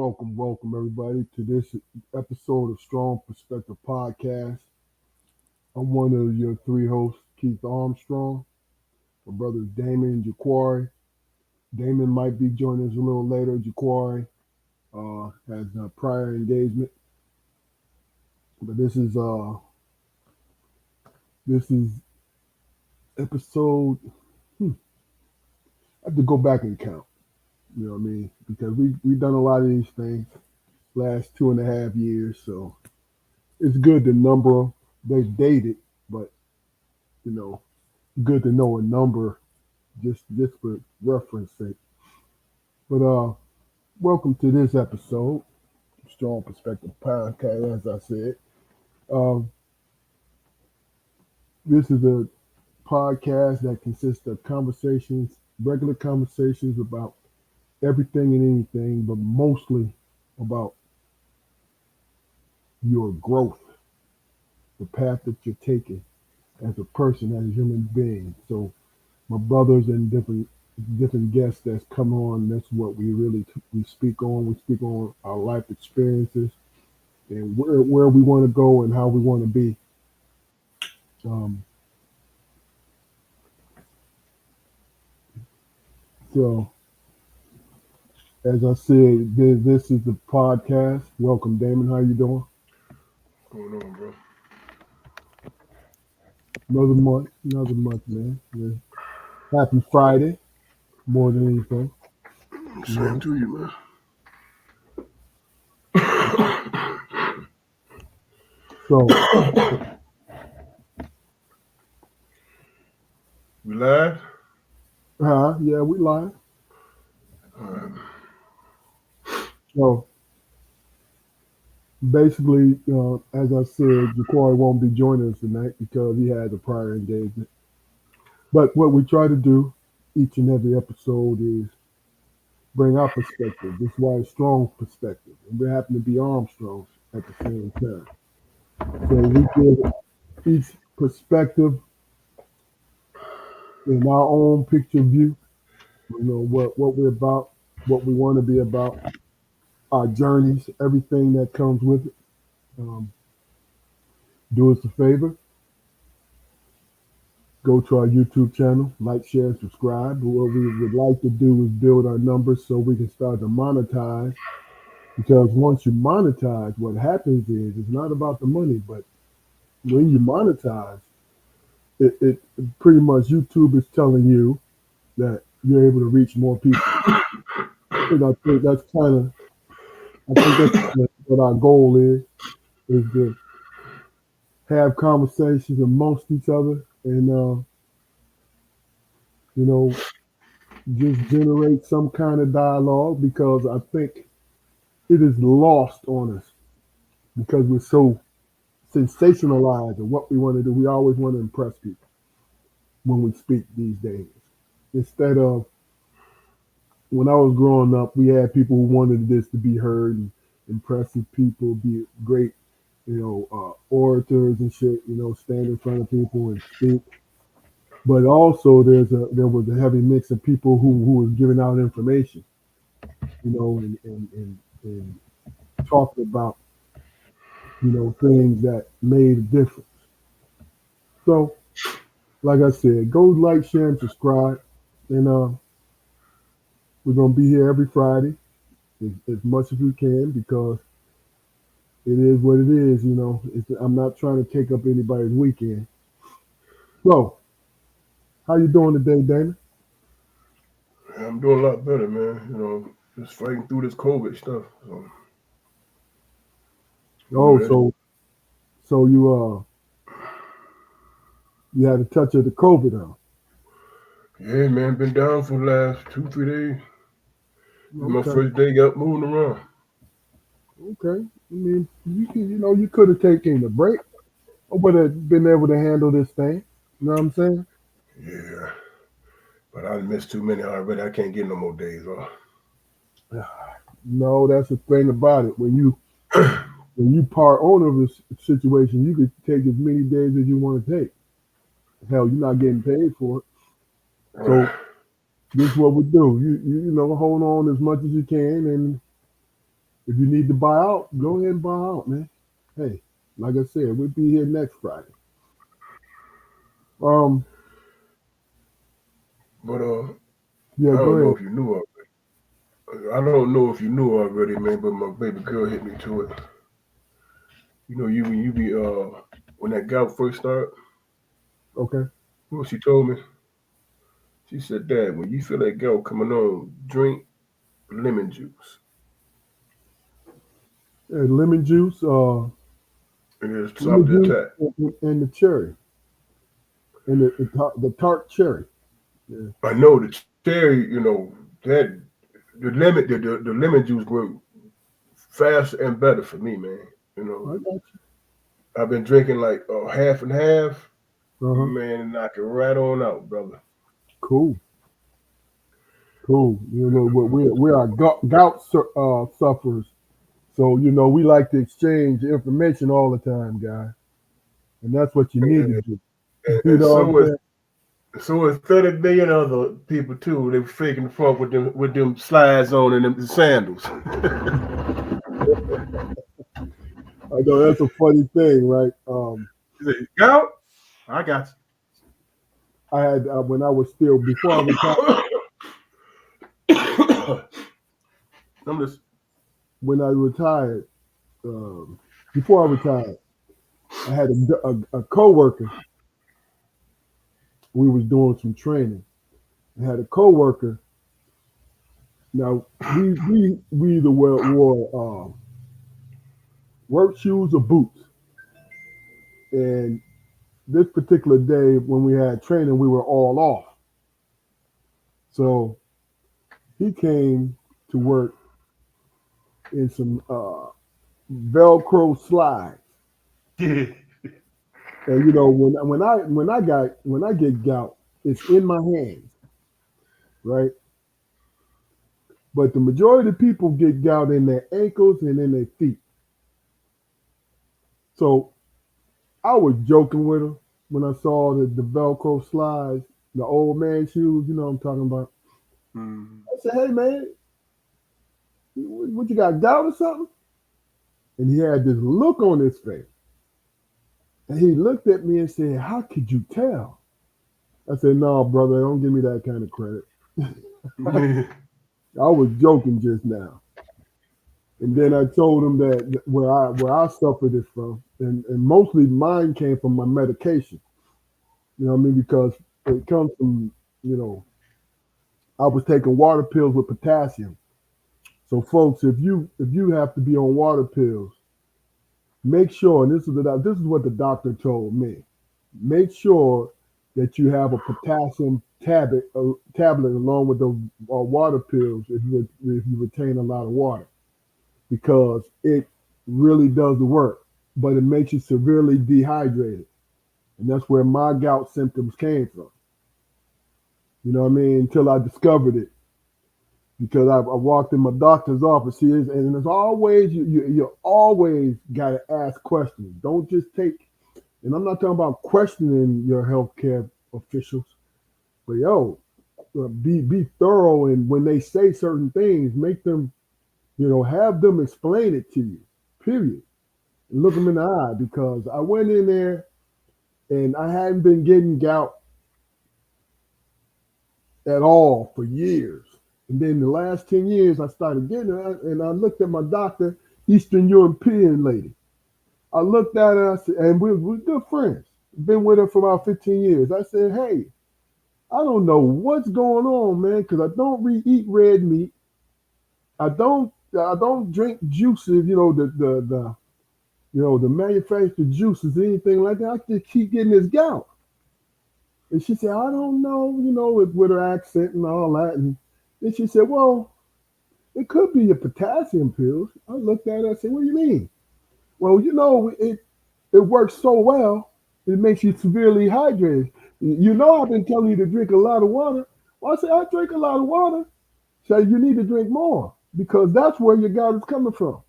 welcome everybody to this episode of Strong Perspective Podcast. I'm one of your three hosts, Keith Armstrong. My brothers Damon and Jaquari. Damon might be joining us a little later. Jaquari has a prior engagement, but this is episode. I have to go back and count. You know what I mean? Because we've done a lot of these things last 2.5 years, so it's good to number them. They've dated, but you know, good to know a number just for reference sake. But welcome to this episode, Strong Perspective Podcast. As I said, um, this is a podcast that consists of conversations, regular conversations about everything and anything, but mostly about your growth, the path that you're taking as a person, as a human being. So my brothers and different guests that's come on. That's what we speak on. We speak on our life experiences and where we want to go and how we want to be. Um, so as I said, this is the podcast. Welcome, Damon. How you doing? What's going on, bro? Another month, man. Yeah. Happy Friday, more than anything. You Same know. to you, man. So, We live? yeah, we live. All right. So basically, as I said, Jaquari won't be joining us tonight because he has a prior engagement. But what we try to do each and every episode is bring our perspective. This is why it's strong perspective. And we happen to be Armstrongs at the same time. So we give each perspective in our own picture view, what we're about, what we want to be about, our journeys, everything that comes with it. Um, do us a favor, go to our YouTube channel, like, share, subscribe. What we would like to do is build our numbers so we can start to monetize. Because once you monetize, what happens is it's not about the money, but when you monetize, it pretty much YouTube is telling you that you're able to reach more people. And I think that's kind of, I think that's what our goal is to have conversations amongst each other and, you know, just generate some kind of dialogue because I think it is lost on us because we're so sensationalized of what we want to do. We always want to impress people when we speak these days. Instead of when I was growing up, we had people who wanted this to be heard and impressive people, be great, orators and shit, stand in front of people and speak. But also there was a heavy mix of people who was giving out information, and talking about, things that made a difference. So, like I said, go like, share, and subscribe. And we're gonna be here every Friday as much as we can because it is what it is. I'm not trying to take up anybody's weekend. So, how you doing today, Dana? I'm doing a lot better, man. Just fighting through this COVID stuff. So, Oh, that's, so you had a touch of the COVID, huh? yeah, man, been down for the last 2, 3 days. This is my Okay, first day up moving around. okay. I mean, you could have taken a break. I would have been able to handle this thing. You know what I'm saying? Yeah, but I missed too many already. I can't get no more days off. No, that's the thing about it. When you part owner of this situation, you could take as many days as you want to take. Hell, you're not getting paid for it. So this is what we do. You hold on as much as you can, and If you need to buy out, go ahead and buy out, man. Hey, like I said, we'll be here next Friday. Um, But yeah, I go don't know ahead. if you knew already. I don't know if you knew already, man. But my baby girl hit me to it. You know, you when you be when that gout first start, Okay. what she told me, she said, Dad, when you feel that gout coming on, drink lemon juice, Lemon juice, and it'll stop lemon the juice, attack. and the cherry, and the tart cherry. Yeah. I know the cherry, that the lemon juice work faster and better for me, man. You know, I got I've been drinking like half and half, you. Uh huh. man, knock it right on out, brother. Cool. Cool. You know, we are gout sufferers, so we like to exchange information all the time, guy, and that's what you need to And, do. You and know what I'm so is saying? so is 30 billion other people too. They faking the front with them slides on and them sandals. I know that's a funny thing, right? He said, gout? I got I had when I was still before I retired. you. I'm just When I retired, um, before I retired, I had a coworker. We was doing some training. I had a coworker. Now we either wore work shoes or boots. And this particular day when we had training, we were all off. So he came to work in some Velcro slides. yeah. And when I get gout, it's in my hands, right? But the majority of people get gout in their ankles and in their feet. So I was joking with him when I saw the Velcro slides, the old man shoes. You know what I'm talking about. Mm. I said, "Hey man, what you got gout or something?" And he had this look on his face. And he looked at me and said, "How could you tell?" I said, "No, brother, don't give me that kind of credit." I was joking just now. And then I told him that where I suffered it from, and mostly mine came from my medication. You know what I mean? Because it comes from, you know, I was taking water pills with potassium. So folks, if you have to be on water pills, make sure, and this is what the doctor told me. Make sure that you have a potassium tablet along with the water pills if you retain a lot of water because it really does the work, but it makes you severely dehydrated, and that's where my gout symptoms came from. You know what I mean? Until I discovered it, because I walked in my doctor's office, and there's always you always got to ask questions. Don't just take. And I'm not talking about questioning your healthcare officials, but yo, be thorough, and when they say certain things, make them, have them explain it to you. Period. And look them in the eye because I went in there and I hadn't been getting gout at all for years. And then the last 10 years, I started getting it, and I looked at my doctor, Eastern European lady. I looked at her, and we're good friends. Been with her for about 15 years. I said, hey, I don't know what's going on, man, because I don't eat red meat. I don't drink juices, the manufactured juices, anything like that. I just keep getting this gout. And she said, I don't know, with her accent and all that. And then she said, well, it could be your potassium pills. I looked at her, I said, what do you mean? Well, it works so well, it makes you severely hydrated. I've been telling you to drink a lot of water. Well, I said, I drink a lot of water. So you need to drink more because that's where your gout is coming from.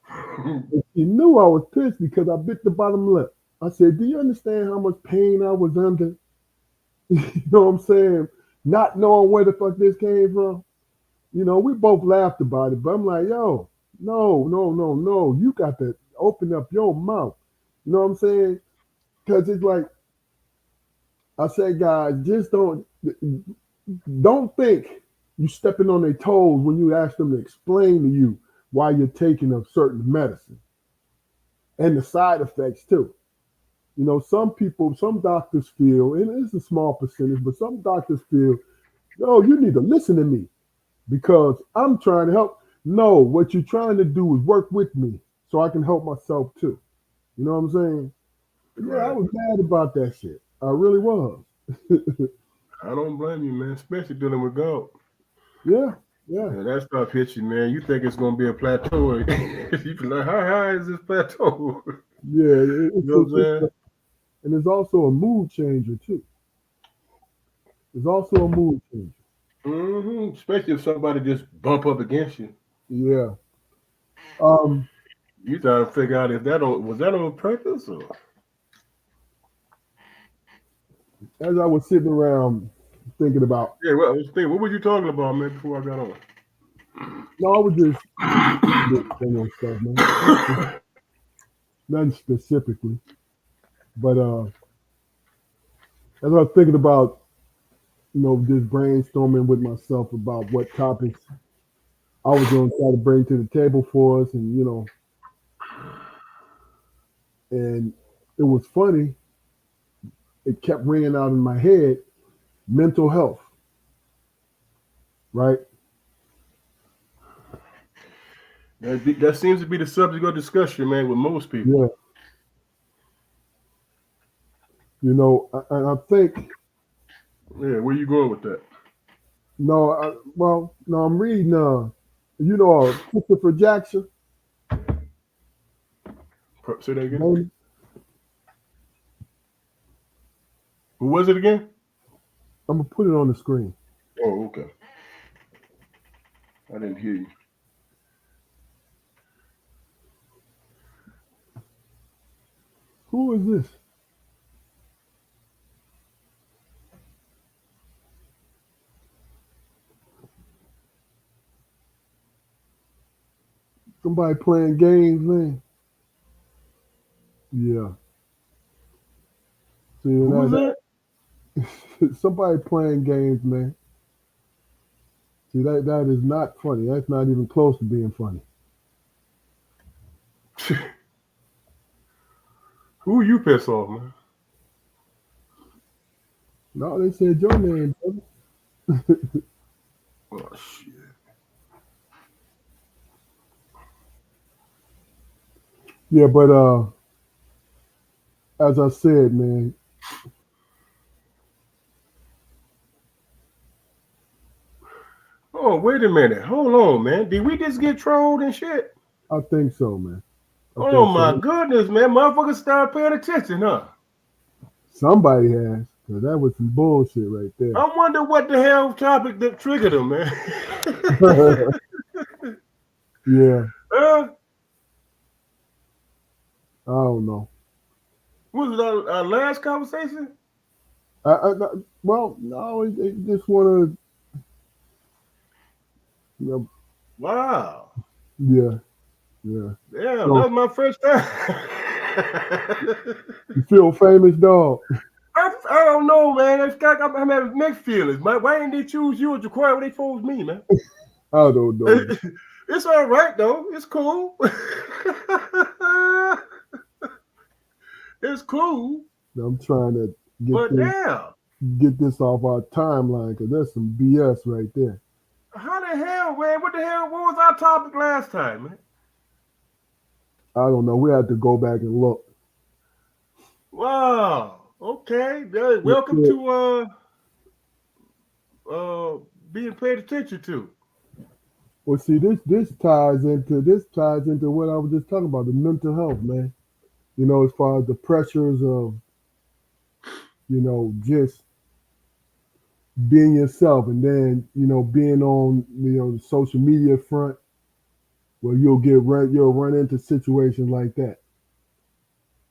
And she knew I was pissed because I bit the bottom lip. I said, do you understand how much pain I was under? You know what I'm saying? Not knowing where the fuck this came from. We both laughed about it, but I'm like, yo. No, no, no, no. You got to open up your mouth. You know what I'm saying? Because it's like I say, guys, just don't think you stepping on their toes when you ask them to explain to you why you're taking a certain medicine and the side effects too. You know, some people, some doctors feel, and it's a small percentage, but some doctors feel, oh, you need to listen to me because I'm trying to help. No, what you're trying to do is work with me so I can help myself too. You know what I'm saying? Yeah, I Right. was mad about that shit. I really was. I don't blame you, man, especially dealing with gout. Yeah, yeah, And that stuff hits you, man. You think it's gonna be a plateau. You be like, how high is this plateau? yeah. You know what I'm saying? And it's also a mood changer too. It's also a mood changer. Especially if somebody just bump up against you. Yeah. Um, You try to figure out if that was that on purpose or as I was sitting around thinking about, yeah. Well, I was thinking, what were you talking about, man? Before I got no, I was just general stuff, man. Nothing specifically, but as I was thinking about, just brainstorming with myself about what topics I was going to try to bring to the table for us, and and it was funny. It kept ringing out in my head. Mental health, right? that seems to be the subject of discussion, man, with most people. Yeah, and I think Yeah, where you going with that? no, well, no, I'm reading. Christopher Jackson. Say that again. Name Who was it again? I'm gonna put it on the screen. Oh, okay. I didn't hear you. Who is this? Somebody playing games, man. Yeah. See Who was that, that? somebody playing games, man. See that is not funny. That's not even close to being funny. Who you piss off, man? No, they said your name, brother. Oh shit. Yeah, but as I said, man, Oh, wait a minute. Hold on, man. Did we just get trolled and shit? I think so, man. I Oh think my so. goodness, man. Motherfuckers start paying attention, huh? Somebody has, because that was some bullshit right there. I wonder what the hell topic that triggered them, man. Yeah, uh, I don't know. was it our last conversation? Well, no, they just want to, you know, Wow. yeah, yeah. Damn, that So was my first time. you feel famous, dog? I don't know, man. I'm having mixed feelings. Man. Why didn't they choose you or Jaquan when they chose me, man? I don't know, man. It's all right though. It's cool. It's cool. I'm trying to get But this damn, get this off our timeline because that's some BS right there. how the hell, man? What the hell? What was our topic last time, man? I don't know. We have to go back and look. Wow. Okay. Yeah, Welcome yeah. to uh being paid attention to. Well, see, this ties into what I was just talking about, the mental health, man. As far as the pressures of just being yourself, and then being on the social media front where you'll run into situations like that.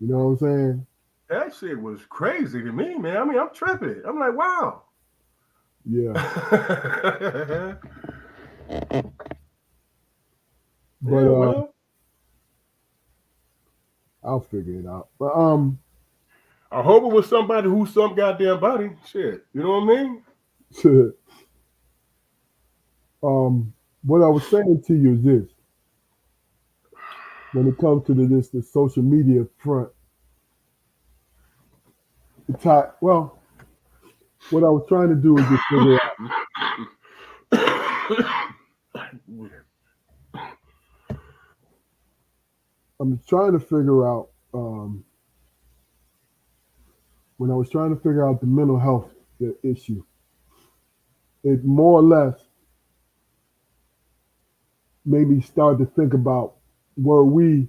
You know what I'm saying? That shit was crazy to me, man. I mean, I'm tripping. I'm like, wow. Yeah, But Yeah, well, I'll figure it out. But I hope it was somebody who's some goddamn body. Shit, you know what I mean? um, what I was saying to you is this: when it comes to the social media front, well, what I was trying to do is just figure out. I'm trying to figure out when I was trying to figure out the mental health issue. It more or less made me start to think about were we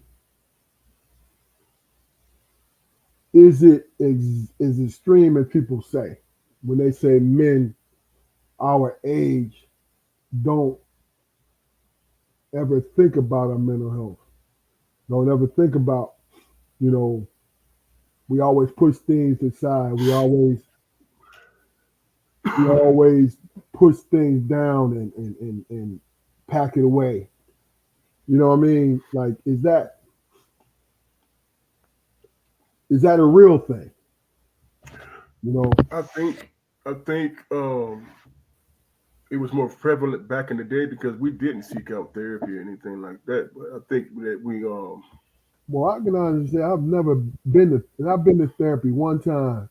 is it is extreme as people say when they say men our age don't ever think about our mental health, don't ever think about, you know, we always push things aside, we always push things down and pack it away. You know what I mean? Like, is that a real thing? You know, I think it was more prevalent back in the day because we didn't seek out therapy or anything like that. But I think that we. well, I can honestly say I've been to therapy one time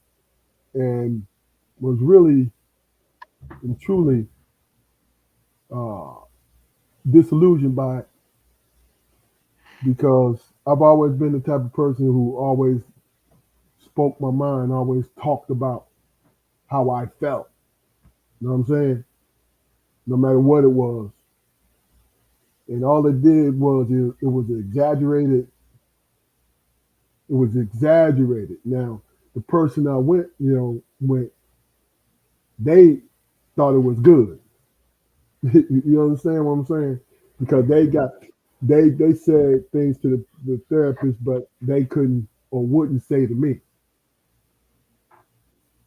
and was really and truly uh, disillusioned by it because I've always been the type of person who always spoke my mind, always talked about how I felt. You know what I'm saying? No matter what it was. And all it did was it was exaggerated. It was exaggerated. Now, the person I went, they thought it was good. You understand what I'm saying? Because they said things to the therapist, but they couldn't or wouldn't say to me.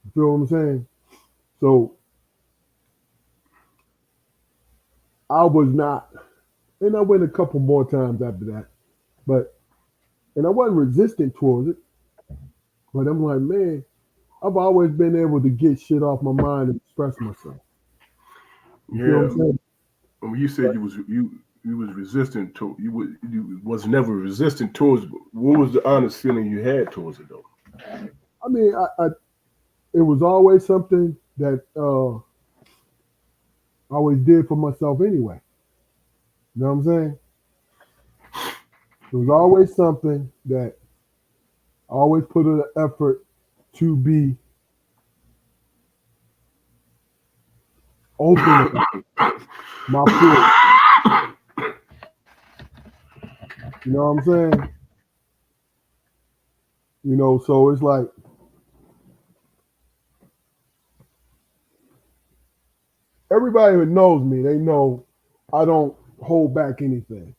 You feel what I'm saying? So I was not, and I went a couple more times after that, but and I wasn't resistant towards it, but I'm like, man, I've always been able to get shit off my mind and express myself. You feel what I'm Yeah, saying? when you said But you was resistant to you was never resistant towards. What was the honest feeling you had towards it though? I mean, it was always something that I always did for myself anyway. You know what I'm saying? It was always something that I always put in an effort to be open about my feelings. You know what I'm saying? So it's like everybody who knows me, they know I don't hold back anything.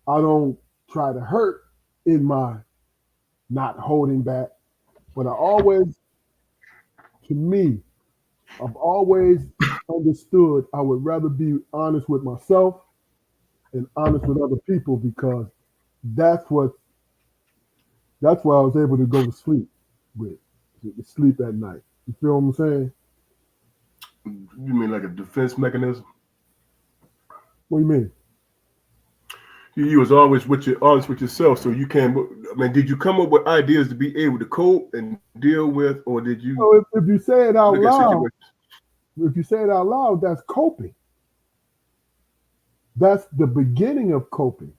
I don't try to hurt in my not holding back, but to me, I've always understood I would rather be honest with myself and honest with other people because that's what that's why I was able to go to sleep with, to sleep at night. You feel what I'm saying? You mean like a defense mechanism? What do you mean? You was always honest with yourself, so you can. I mean, did you come up with ideas to be able to cope and deal with, or did you So if you say it look at out situations? loud, if you say it out loud, that's coping. That's the beginning of coping.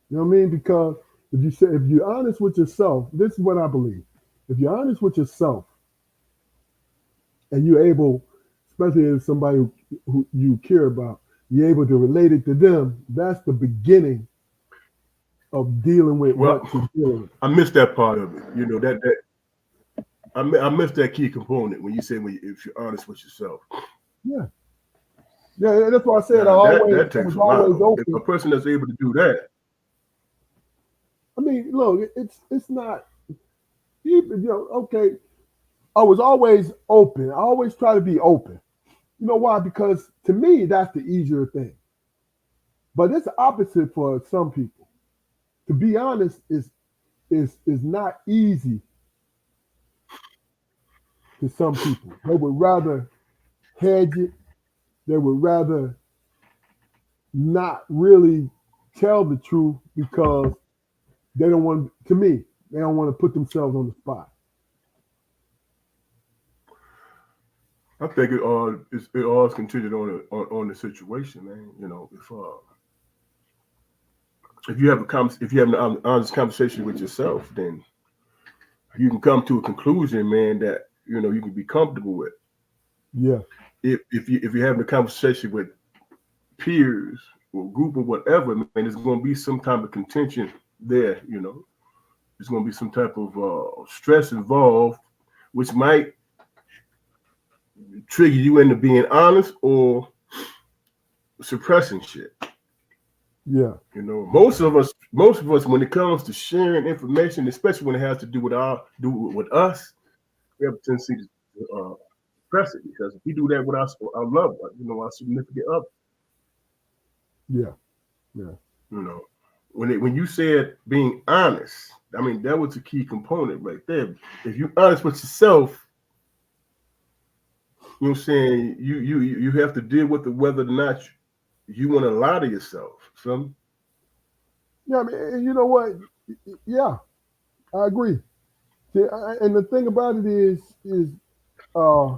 You know what I mean? Because if you're honest with yourself, this is what I believe. If you're honest with yourself and you're able, especially if somebody who you care about, you're able to relate it to them, that's the beginning of dealing with Well, what you're dealing with. I missed that part of it. You know that I missed that key component when you say if you're honest with yourself. Yeah. Yeah, that's why I said Now that I takes was a lot. always If a open. person that's able to do that, I mean, look, it's not okay. I was always open. I always try to be open. You know why? Because to me, that's the easier thing. But it's opposite for some people. To be honest, is not easy to some people. They would rather hedge it. They would rather not really tell the truth because they don't want. To me, they don't want to put themselves on the spot. I think it all is contingent on the situation, man. If you have if you have an honest conversation with yourself, then you can come to a conclusion, man, that you can be comfortable with. Yeah, If you're having a conversation with peers or group or whatever, man, there's going to be some type of contention there. There's going to be some type of stress involved, which might trigger you into being honest or suppressing shit. yeah, Most of us, when it comes to sharing information, especially when it has to do with us, we have a tendency to suppress it because if we do that with our loved one, our significant other, yeah, yeah, you know, when you said being honest, I mean that was a key component right there. If you're honest with yourself, you know what I'm saying, you have to deal with the whether or not you want to lie to yourself. Some yeah. I mean, and you know what? Yeah, I agree. See, and the thing about it is uh,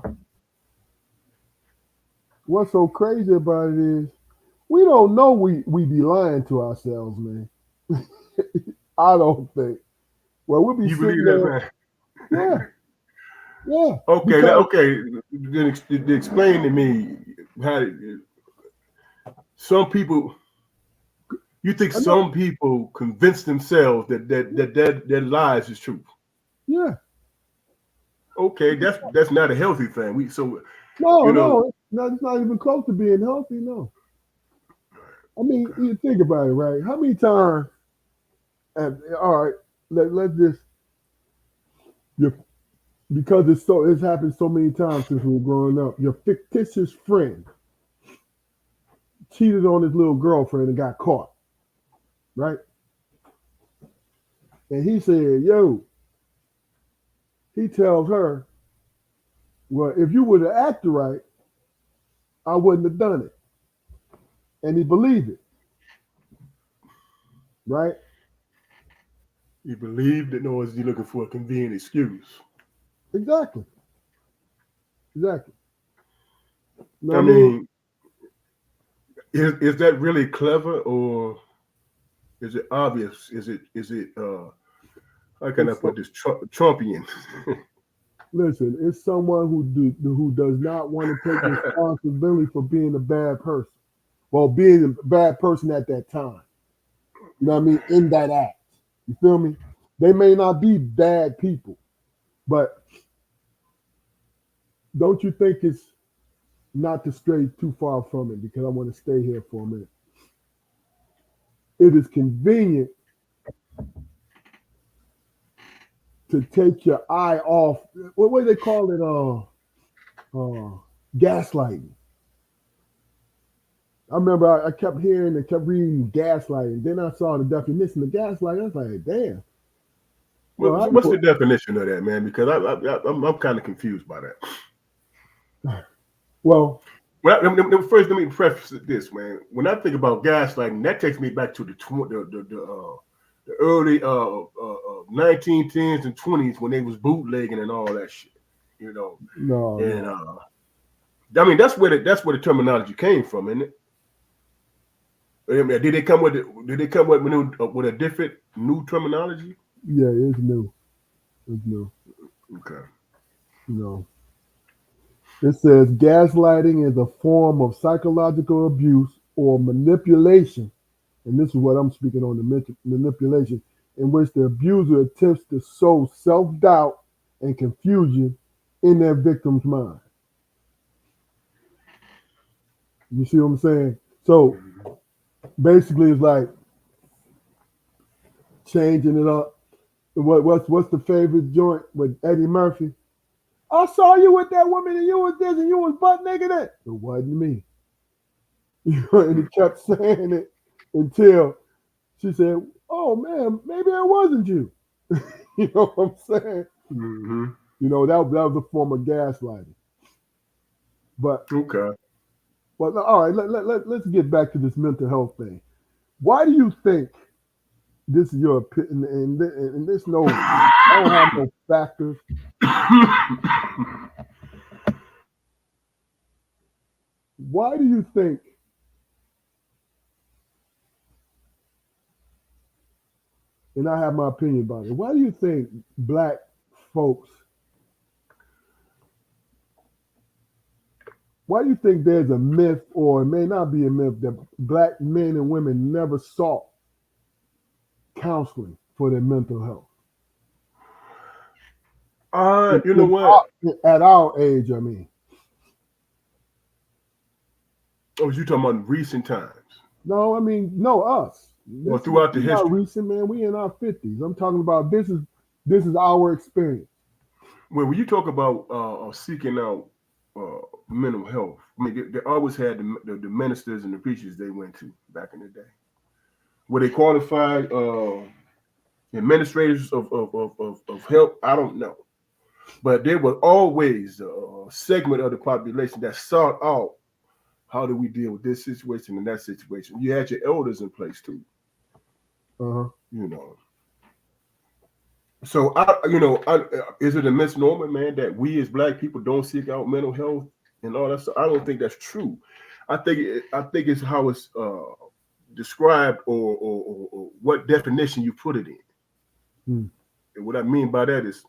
what's so crazy about it is we don't know we be lying to ourselves, man. I don't think. Well, we'll be you sitting believe that, there. man? Yeah, yeah. Okay, Because okay. Then explain to me how some people. You think I know. some people convince themselves that their lies is truth? Yeah. Okay, that's not a healthy thing. No, You know, no. It's not even close to being healthy. No. I mean, you think about it, right? How many times? And all right, let's just your because it's happened so many times since we were growing up. Your fictitious friend cheated on his little girlfriend and got caught, right? And he said, "Yo," he tells her, "Well, if you would have acted right, I wouldn't have done it." And he believed it, right? you believe that no, is you looking for a convenient excuse. Exactly, exactly. You know I what I mean? mean, is that really clever or is it obvious? Is it how can I It's put so, this Trumpian? listen. It's someone who does not want to take responsibility for being a bad person, well, being a bad person at that time. You know what I mean? In that act, you feel me? They may not be bad people, but don't you think it's not to stray too far from it? Because I want to stay here for a minute. It is convenient to take your eye off. What do they call it? Gaslighting. I remember I kept hearing and kept reading gaslighting. Then I saw the definition of gaslighting. I was like, damn. Well, how you What's the put? definition of that, man? Because I'm kind of confused by that. Well, Well, first, let me preface this, man. When I think about gaslighting, that takes me back to the early 1910s and 20s when they was bootlegging and all that shit, you know. no, And no, I mean, that's where the terminology came from, isn't it? I mean, did they come with a different new terminology? yeah, it's new. It's new. Okay. You know, it says gaslighting is a form of psychological abuse or manipulation, and this is what I'm speaking on, the manipulation, in which the abuser attempts to sow self doubt and confusion in their victim's mind. You see what I'm saying? So Mhm. basically, it's like changing it up. What's the favorite joint with Eddie Murphy? I saw you with that woman and you was this and you was butt naked. It wasn't me. And he kept saying it. until she said, "Oh man, maybe that wasn't you." You know what I'm saying? Hmm. That was a form of gaslighting. But Okay. all right, let's get back to this mental health thing. Why do you think this is your opinion? And this no, I don't have no factors. Why do you think? And I have my opinion about it. Why do you think black folks? Why do you think there's a myth, or it may not be a myth, that black men and women never sought counseling for their mental health? In, You know in what? at our age, I mean. Oh, you talking about recent times No, I mean, no, us. or This is throughout the we not history? recent, man. We in our 50s. I'm talking about this is our experience. Well, when you talk about seeking out mental health, I mean, they always had the ministers and the preachers they went to back in the day. Were they qualified administrators of help? I don't know. But there was always a segment of the population that sought out how do we deal with this situation and that situation. You had your elders in place too, Uh-huh. you know. So is it a misnomer, man, that we as black people don't seek out mental health and all that stuff? I don't think that's true. I think it's how it's described or what definition you put it in. Hmm. And what I mean by that is,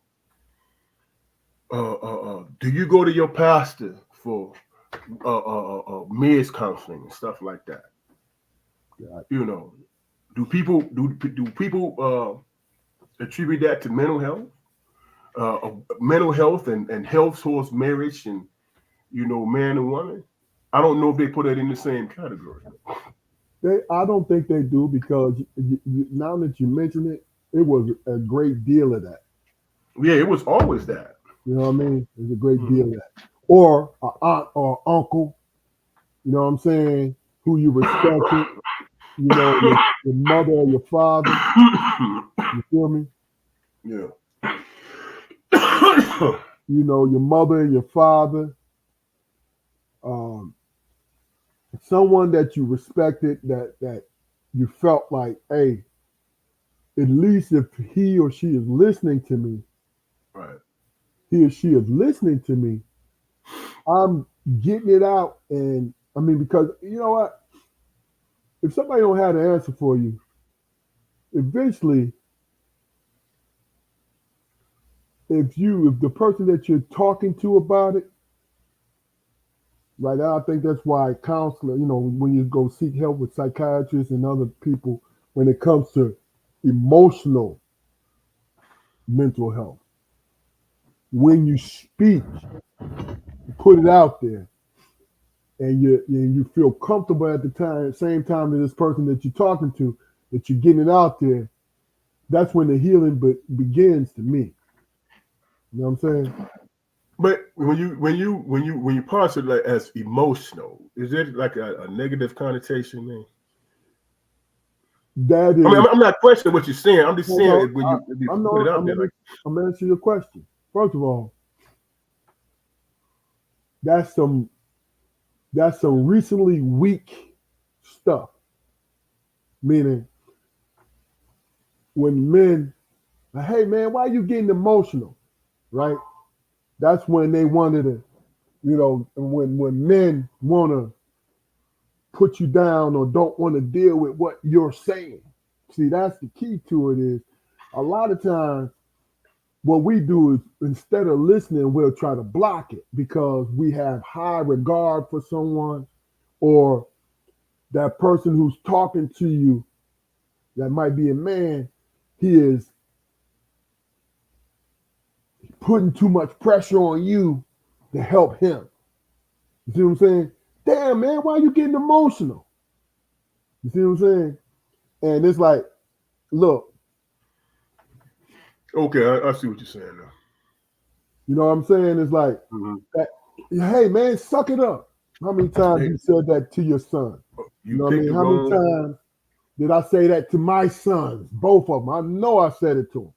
do you go to your pastor for marriage counseling and stuff like that? God. You know, do people attribute that to mental health and health towards marriage and man and woman? I don't know if they put it in the same category. I don't think they do because now that you mention it, it was a great deal of that. Yeah, it was always that. You know what I mean? There's a great deal Mhm. of that. Or a aunt or uncle, you know what I'm saying, who you respected, your mother or your father, you feel me? Yeah. Your mother and your father, um, someone that you respected, that you felt like, hey, at least if he or she is listening to me, Right. he or she is listening to me, I'm getting it out. And I mean, because you know what? If somebody don't have the answer for you, eventually, if the person that you're talking to about it, right now, I think that's why counselor, when you go seek help with psychiatrists and other people, when it comes to emotional mental health, when you speak, you put it out there, and you feel comfortable at the same time that this person that you're talking to, that you're getting it out there, that's when the healing begins to me. You know what I'm saying? But when you parse it like as emotional, is it like a negative connotation, man? That I mean, is, I'm not questioning what you're saying. I'm just well, saying no, it when you I'm put it not, out there like, I'm gonna answer your question. First of all, that's some that's some recently weak stuff. Meaning, when men, like, hey man, why are you getting emotional? Right? That's when they wanted to, when men want to put you down or don't want to deal with what you're saying. See, that's the key to it is a lot of times what we do is instead of listening, we'll try to block it because we have high regard for someone or that person who's talking to you that might be a man, he is putting too much pressure on you to help him. You see what I'm saying? Damn, man, why are you getting emotional? You see what I'm saying? And it's like, look, okay, I see what you're saying now. you know what I'm saying? It's like, Hmm. that, hey, man, suck it up. How many times Hey, you said that to your son? You you know what I picked mean? the How many wrong. times? Did I say that to my sons? Both of them. I know I said it to them.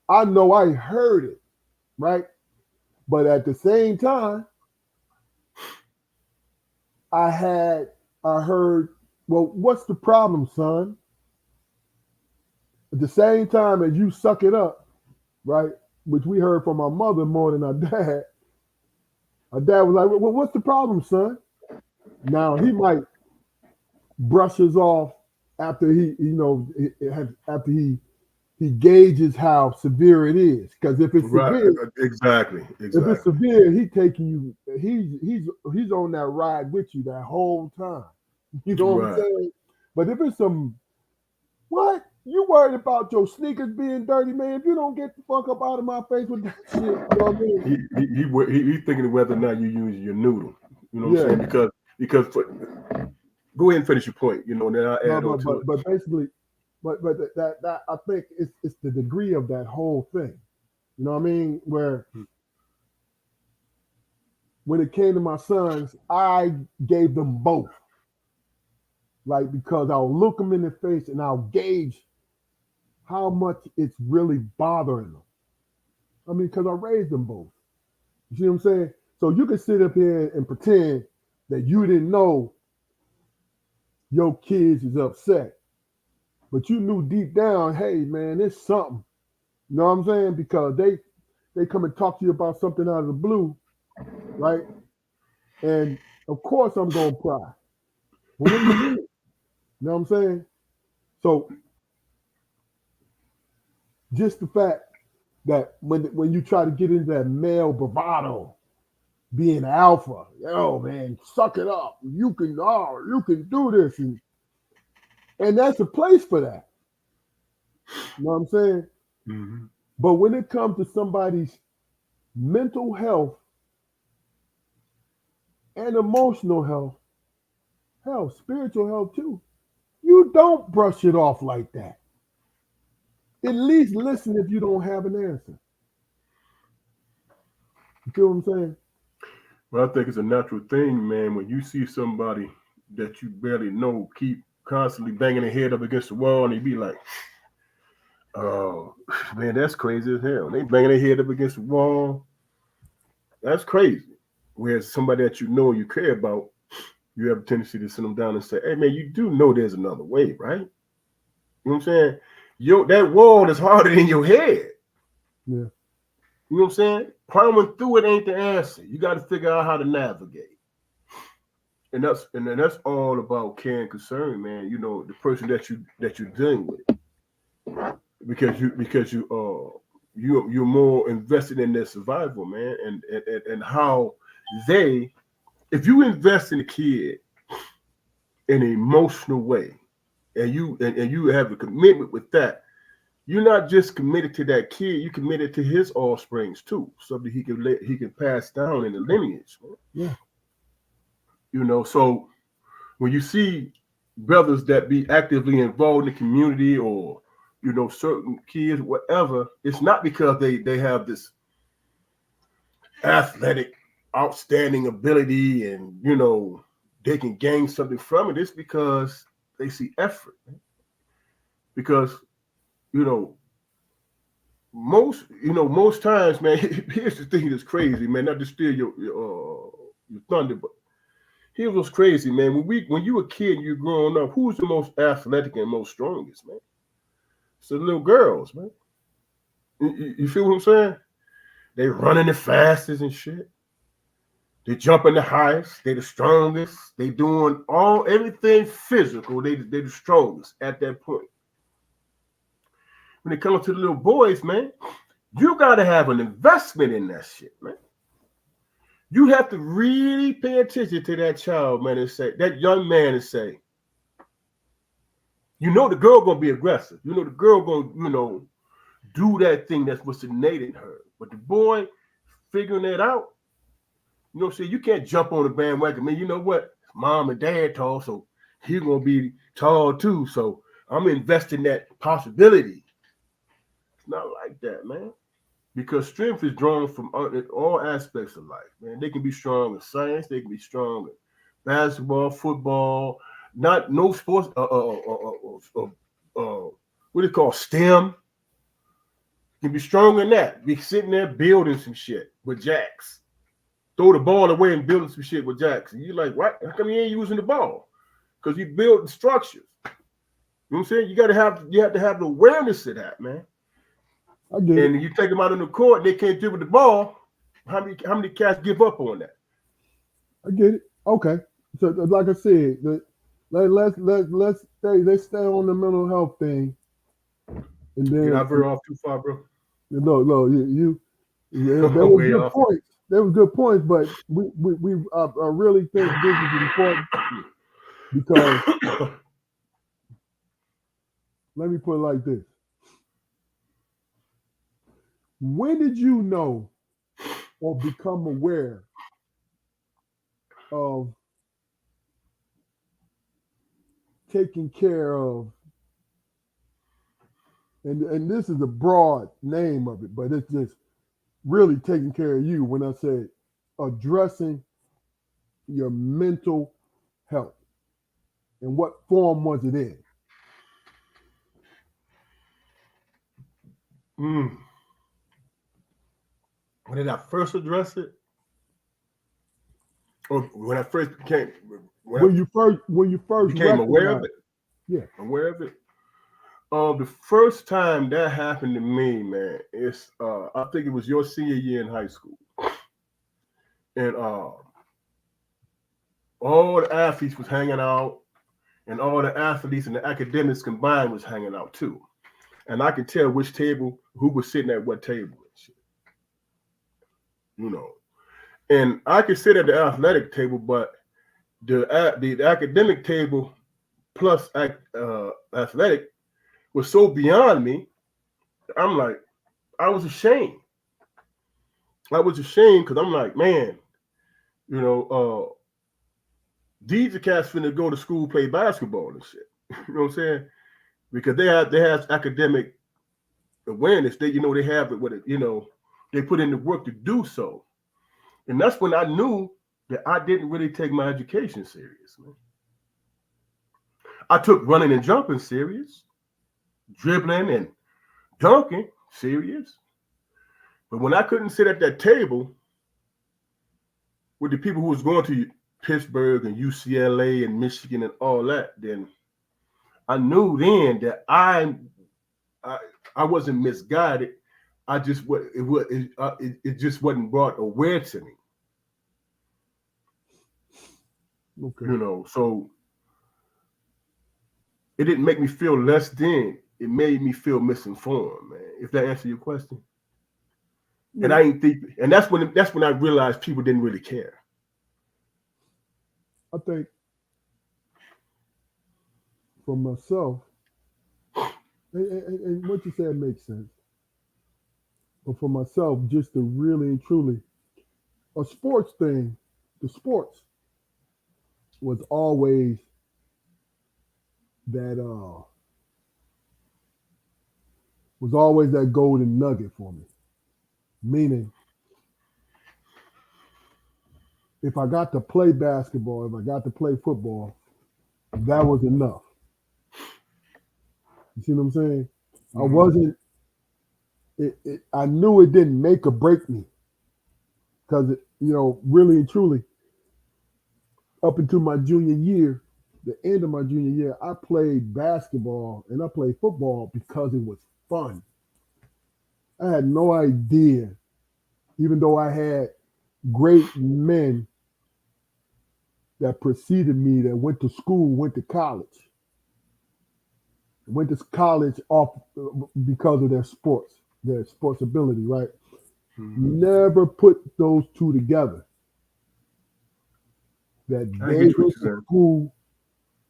I know I heard it, right? But at the same time, I had, I heard, well, what's the problem, son? At the same time as you suck it up, right? Which we heard from our mother more than our dad. Our dad was like, well, what's the problem, son? Now he might brushes off after after he gauges how severe it is. Because Right. Exactly. if it's Exactly. severe, he taking you. He's on that ride with you that whole time. You know what I'm Right. saying? But if it's some what you worried about your sneakers being dirty, man? If you don't get the fuck up out of my face with that shit, you know what I mean? He thinking of whether or not you use your noodle. You know what I'm Yeah. saying? Because go ahead and finish your point. And then I'll No, add on to it. but basically, but that I think it's the degree of that whole thing. You know what I mean? Where when it came to my sons, I gave them both. Like because I'll look them in the face and I'll gauge how much it's really bothering them. I mean, because I raised them both. You see what I'm saying? So you can sit up here and pretend that you didn't know your kids is upset, but you knew deep down, hey man, it's something. You know what I'm saying? Because they come and talk to you about something out of the blue, right? And of course I'm gonna cry. But what do you mean? You know what I'm saying? So just the fact that when you try to get into that male bravado, being alpha, yo man, suck it up. You can do this, and that's a place for that. You know what I'm saying? Hmm. But when it comes to somebody's mental health and emotional health, hell, spiritual health too, you don't brush it off like that. At least listen if you don't have an answer. You feel what I'm saying? Well, I think it's a natural thing, man. When you see somebody that you barely know keep constantly banging their head up against the wall, and you be like, "Oh, man, that's crazy as hell." They banging their head up against the wall. That's crazy. Whereas somebody that you know and you care about, you have a tendency to sit them down and say, "Hey, man, you do know there's another way, right?" You know what I'm saying? That wall is harder than your head. Yeah, You know what I'm saying? Climbing through it ain't the answer. You got to figure out how to navigate, and that's all about care and concern, man. The person that you're dealing with, because you're more invested in their survival, man, and how they if you invest in a kid in an emotional way, and you have a commitment with that, you're not just committed to that kid, you committed to his offsprings too, so that he can pass down in the lineage. yeah, So when you see brothers that be actively involved in the community, or certain kids, whatever, it's not because they have this athletic, outstanding ability, and they can gain something from it. It's because they see effort. Because you know most times, man. Here's the thing that's crazy, man. Not to steal your thunder, but here's what's crazy, man. When you a kid and you're growing up, who's the most athletic and most strongest, man? It's the little girls, man. You feel what I'm saying? They running the fastest and shit. They jumping the highest. They the strongest. They doing everything physical. They the strongest at that point. When it comes to the little boys, man, you gotta have an investment in that shit, man. You have to really pay attention to that child, man, and say that young man and say, the girl gonna be aggressive. The girl gonna, do that thing that's what's innate in her. But the boy figuring that out, see, you can't jump on the bandwagon. Man, you know what? Mom and dad tall, so he's gonna be tall too. So I'm investing that possibility. It's not like that, man. Because strength is drawn from all aspects of life, man. They can be strong in science, they can be strong in basketball, football, not no sports. What it called STEM. Can be stronger than that. Be sitting there building some shit with jacks. Throw the ball away and building some shit with jacks. And you're like, what? How come you ain't using the ball? Because you build structures. You know what I'm saying? You have to have the awareness of that, man. I get it. And you take them out on the court, they can't dribble the ball. How many cats give up on that? I get it. Okay. So like I said, let's stay on the mental health thing, and You're not then very off too far, bro. no, you yeah, there was Way good off. points. There was good points, but I really think this is important because let me put it like this: when did you know or become aware of taking care of, and this is a broad name of it, but it's just really taking care of you when I say addressing your mental health. And what form was it in? Mm. When did I first address it? Or when I first became when When you I first became aware of recognized, it? yeah, Aware of it? The first time that happened to me, man, it's I think it was your senior year in high school, and all the athletes was hanging out, and all the athletes and the academics combined was hanging out too. And I could tell which table, who was sitting at what table, and shit, you know. And I could sit at the athletic table, but the academic table plus athletic was so beyond me. I'm like, I was ashamed. I was ashamed because I'm like, man, you know, these are cats finna go to school play basketball and shit. You know what I'm saying? Because they have academic awareness. They have it with it. They put in the work to do so. And that's when I knew that I didn't really take my education serious, man. I took running and jumping serious, dribbling and dunking serious. But when I couldn't sit at that table with the people who was going to Pittsburgh and UCLA and Michigan and all that, then I knew then that I, I wasn't misguided. I just it just wasn't brought aware to me, okay, So it didn't make me feel less than. It made me feel misinformed, man. If that answers your question, and yeah, I ain't think, and that's when I realized people didn't really care. I think for myself, and what you said makes sense. But for myself, just to really and truly, a sports thing, the sports was always that golden nugget for me. Meaning, if I got to play basketball, if I got to play football, that was enough. You see what I'm saying? I Mm-hmm. wasn't. I knew it didn't make or break me because really and truly, up until my junior year, the end of my junior year, I played basketball and I played football because it was fun. I had no idea, even though I had great men that preceded me that went to school, went to college off because of their sports ability, right? Mm-hmm. Never put those two together. That I get what you're saying.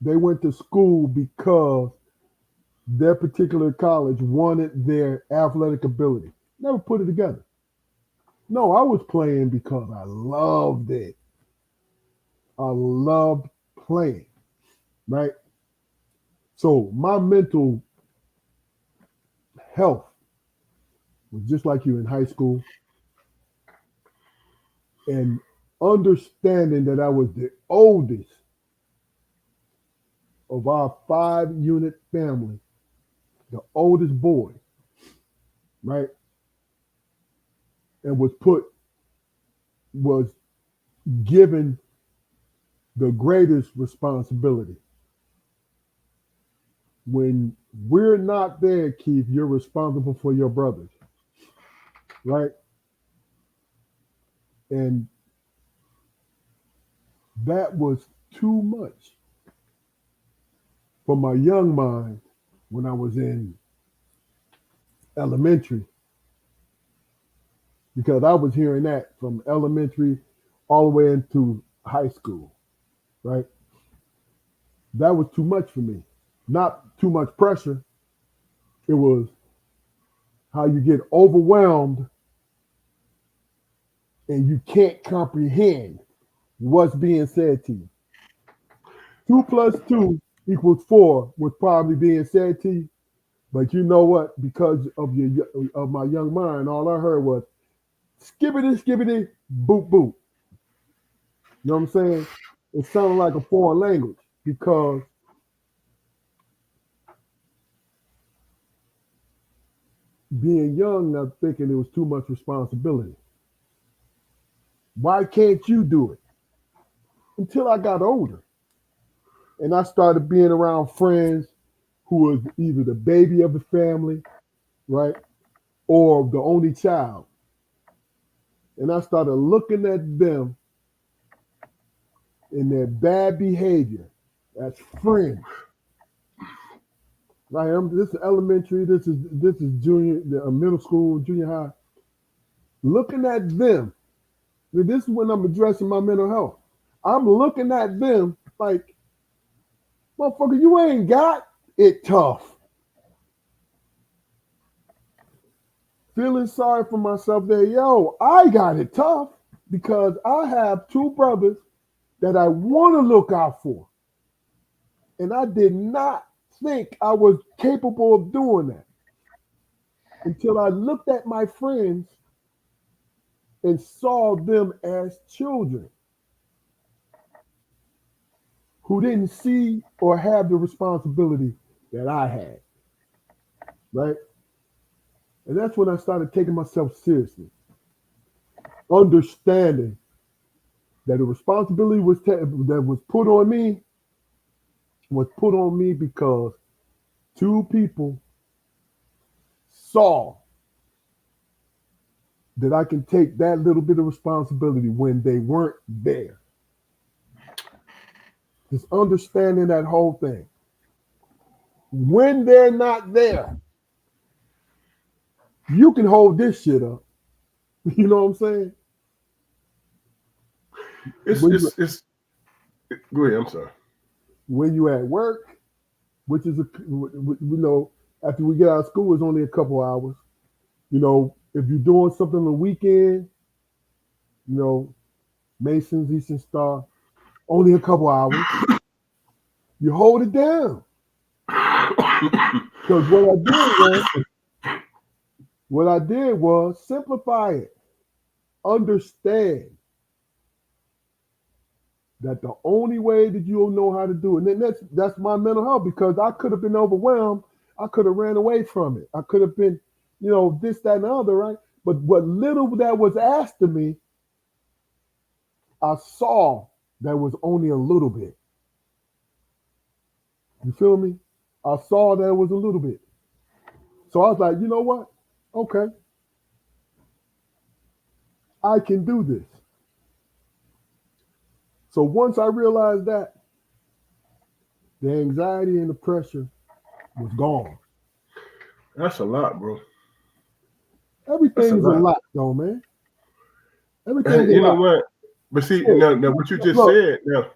they went to school because their particular college wanted their athletic ability. Never put it together. No, I was playing because I loved it. I loved playing, right? So my mental health was just like you in high school, and understanding that I was the oldest of our 5 unit family, the oldest boy, right, and was given the greatest responsibility. When we're not there, Keith, you're responsible for your brothers, right? And that was too much for my young mind when I was in elementary, because I was hearing that from elementary all the way into high school, right? That was too much for me. Not too much pressure. It was how you get overwhelmed and you can't comprehend what's being said to you. 2 plus 2 equals 4 was probably being said to you, but you know what? Because of my young mind, all I heard was skibbity skibbity boop boop. You know what I'm saying? It sounded like a foreign language because being young, I'm thinking it was too much responsibility. Why can't you do it? Until I got older and I started being around friends who was either the baby of the family, right, or the only child. And I started looking at them in their bad behavior as friends. Right? This is elementary. This is junior, middle school, junior high. Looking at them. This is when I'm addressing my mental health. I'm looking at them like, motherfucker, you ain't got it tough. Feeling sorry for myself there. Yo, I got it tough because I have 2 brothers that I want to look out for. And I did not think I was capable of doing that until I looked at my friends and saw them as children who didn't see or have the responsibility that I had, right? And that's when I started taking myself seriously, understanding that the responsibility that was put on me because 2 people saw that I can take that little bit of responsibility when they weren't there. Just understanding that whole thing. When they're not there, you can hold this shit up. You know what I'm saying? It's When you it's it's. Go ahead. I'm sorry. when you at work, which is after we get out of school, it's only a couple hours. If you're doing something on the weekend, you know, Masons, Eastern Star, only a couple hours. You hold it down. Because what I did was simplify it. Understand that the only way that you'll know how to do it, and that's my mental health, because I could have been overwhelmed. I could have ran away from it. I could have been, this, that, and the other, right? But what little that was asked of me, I saw that was only a little bit. You feel me? I saw that it was a little bit. So I was like, you know what? Okay, I can do this. So once I realized that, the anxiety and the pressure was gone. That's a lot, bro. That's Everything a is a lot. lot, though, man. Everything's a You know lot. what? But see, Shit. now what you just Look, said, now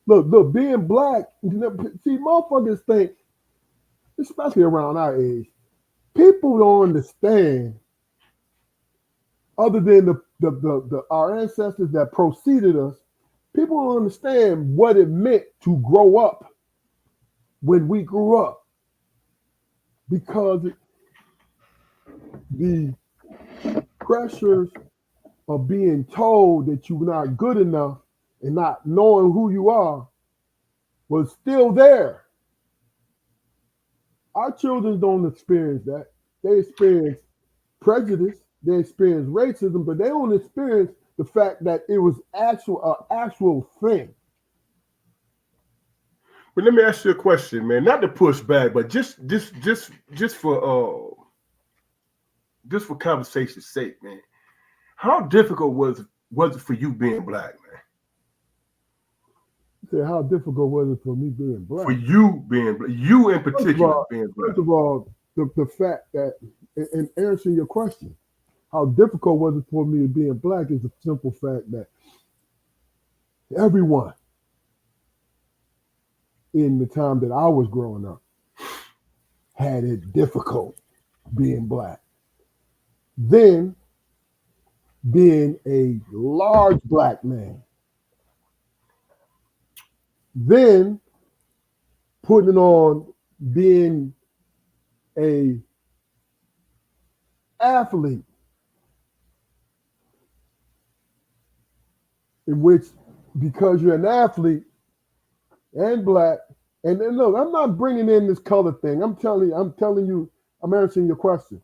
look, being black, see, motherfuckers think, especially around our age, people don't understand, other than our ancestors that preceded us, people don't understand what it meant to grow up when we grew up, because the pressures of being told that you're not good enough and not knowing who you are was still there. Our children don't experience that. They experience prejudice, they experience racism, but they don't experience the fact that it was actual thing. But let me ask you a question, man. Not to push back, but just for conversation's sake, man. How difficult was it for you being black, man? You say, how difficult was it for me being For black? you being you in First of particular all, being first black. of all, the fact that in answering your question, how difficult was it for me being black is the simple fact that everyone in the time that I was growing up had it difficult being black. Then being a large black man, then putting it on being a athlete in which because you're an athlete and black, and look, I'm not bringing in this color thing. I'm telling you, I'm answering your question.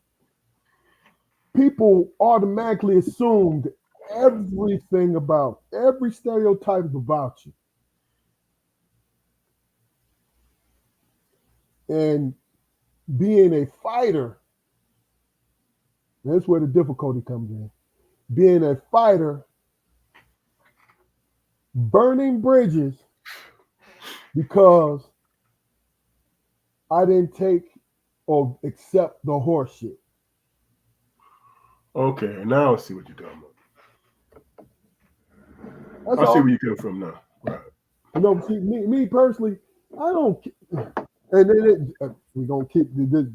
People automatically assumed everything about every stereotype about you, and being a fighter. That's where the difficulty comes in. Being a fighter, burning bridges because I didn't take or accept the horse shit. Okay, now I see what you're talking about. That's I see all. where you come from now. Right. See, me personally, I don't. And then we're gonna keep.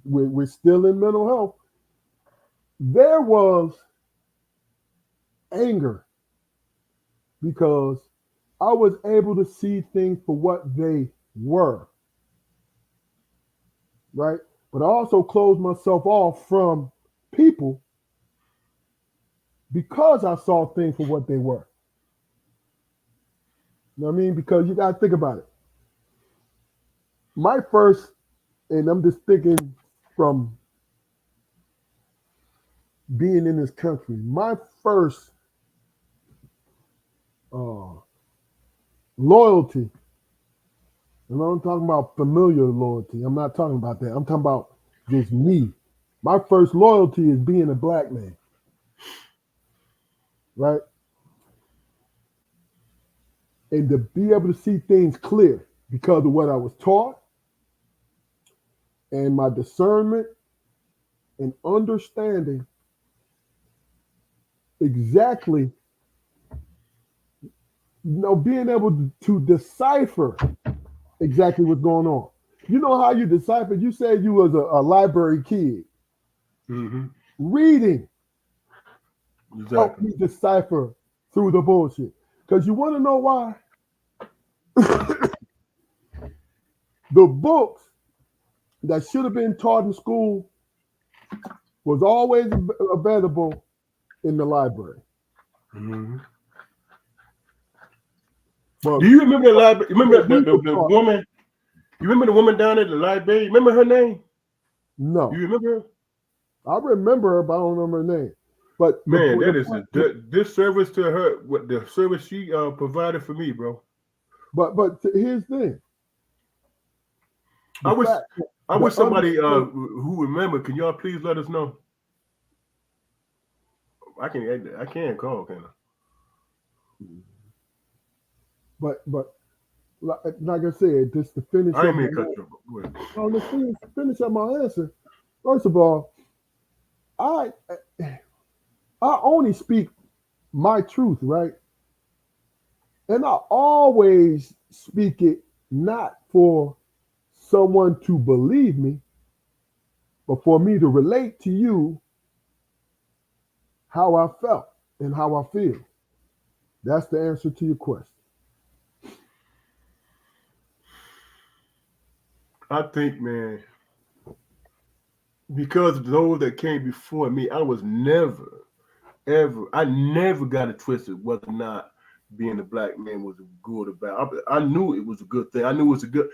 We're still in mental health. There was anger because I was able to see things for what they were, right? But I also closed myself off from people because I saw things for what they were. You know what I mean? Because you got to think about it. My first, and I'm just thinking from being in this country, my first uh, loyalty, and I'm talking about familiar loyalty. I'm not talking about that. I'm talking about just me. My first loyalty is being a black man, right? And to be able to see things clear because of what I was taught and my discernment and understanding exactly, being able to decipher exactly what's going on. You know how you decipher? You said you was a library kid. Mm-hmm. Reading helped Exactly. me decipher through the bullshit. Because you want to know why? The books that should have been taught in school was always available in the library. Mm-hmm. But Do you remember the library? Remember what we were the taught, woman? You remember the woman down at the library? Remember her name? You no. remember her? I remember her, but I don't remember her name. But Man, that is point, a disservice to her. What the service she provided for me, bro. but here's the thing: I the wish fact, I the wish somebody understanding. who remember. Can y'all please let us know? I can call, can I? But like I said, just to finish I up ain't my mean to cut answer. you off. Go ahead. No, to finish up my answer. First of all, I I only speak my truth, right? And I always speak it not for someone to believe me, but for me to relate to you how I felt and how I feel. That's the answer to your question. I think, man, because of those that came before me, I never got it twisted whether or not being a black man was good or bad. I knew it was a good thing. I knew it was a good.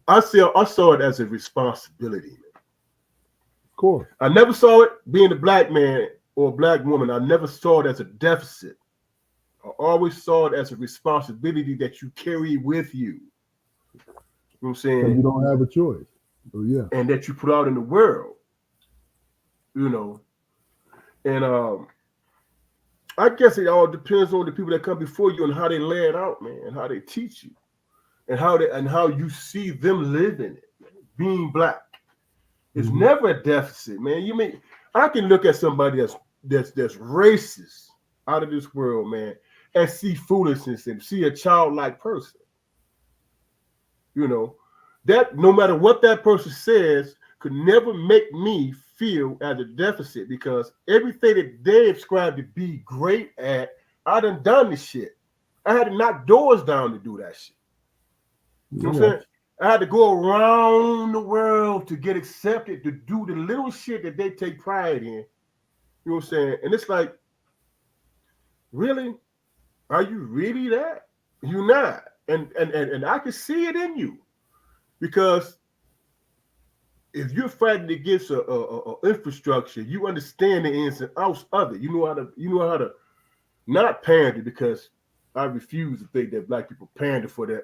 I saw it as a responsibility. course. I never saw it being a black man or a black woman. I never saw it as a deficit. I always saw it as a responsibility that you carry with you. You know what I'm Because saying? you don't have a choice. So yeah. And that you put out in the world, you know. And I guess it all depends on the people that come before you and how they lay it out, man, and how they teach you, and how you see them living it. Man. Being black, it's Mm-hmm. never a deficit, man. You mean I can look at somebody that's racist out of this world, man, and see foolishness and see a childlike person. You know, that no matter what that person says could never make me feel as a deficit because everything that they ascribe to be great at, I done this shit. I had to knock doors down to do that shit. You know I what I'm got saying? I had to go around the world to get accepted to do the little shit that they take pride in. You know what I'm saying? And it's like, really? Are you really that? You're not. And I can see it in you because if you're fighting against a infrastructure, you understand the ins and outs of it. You know how to not pander because I refuse to think that black people pander for their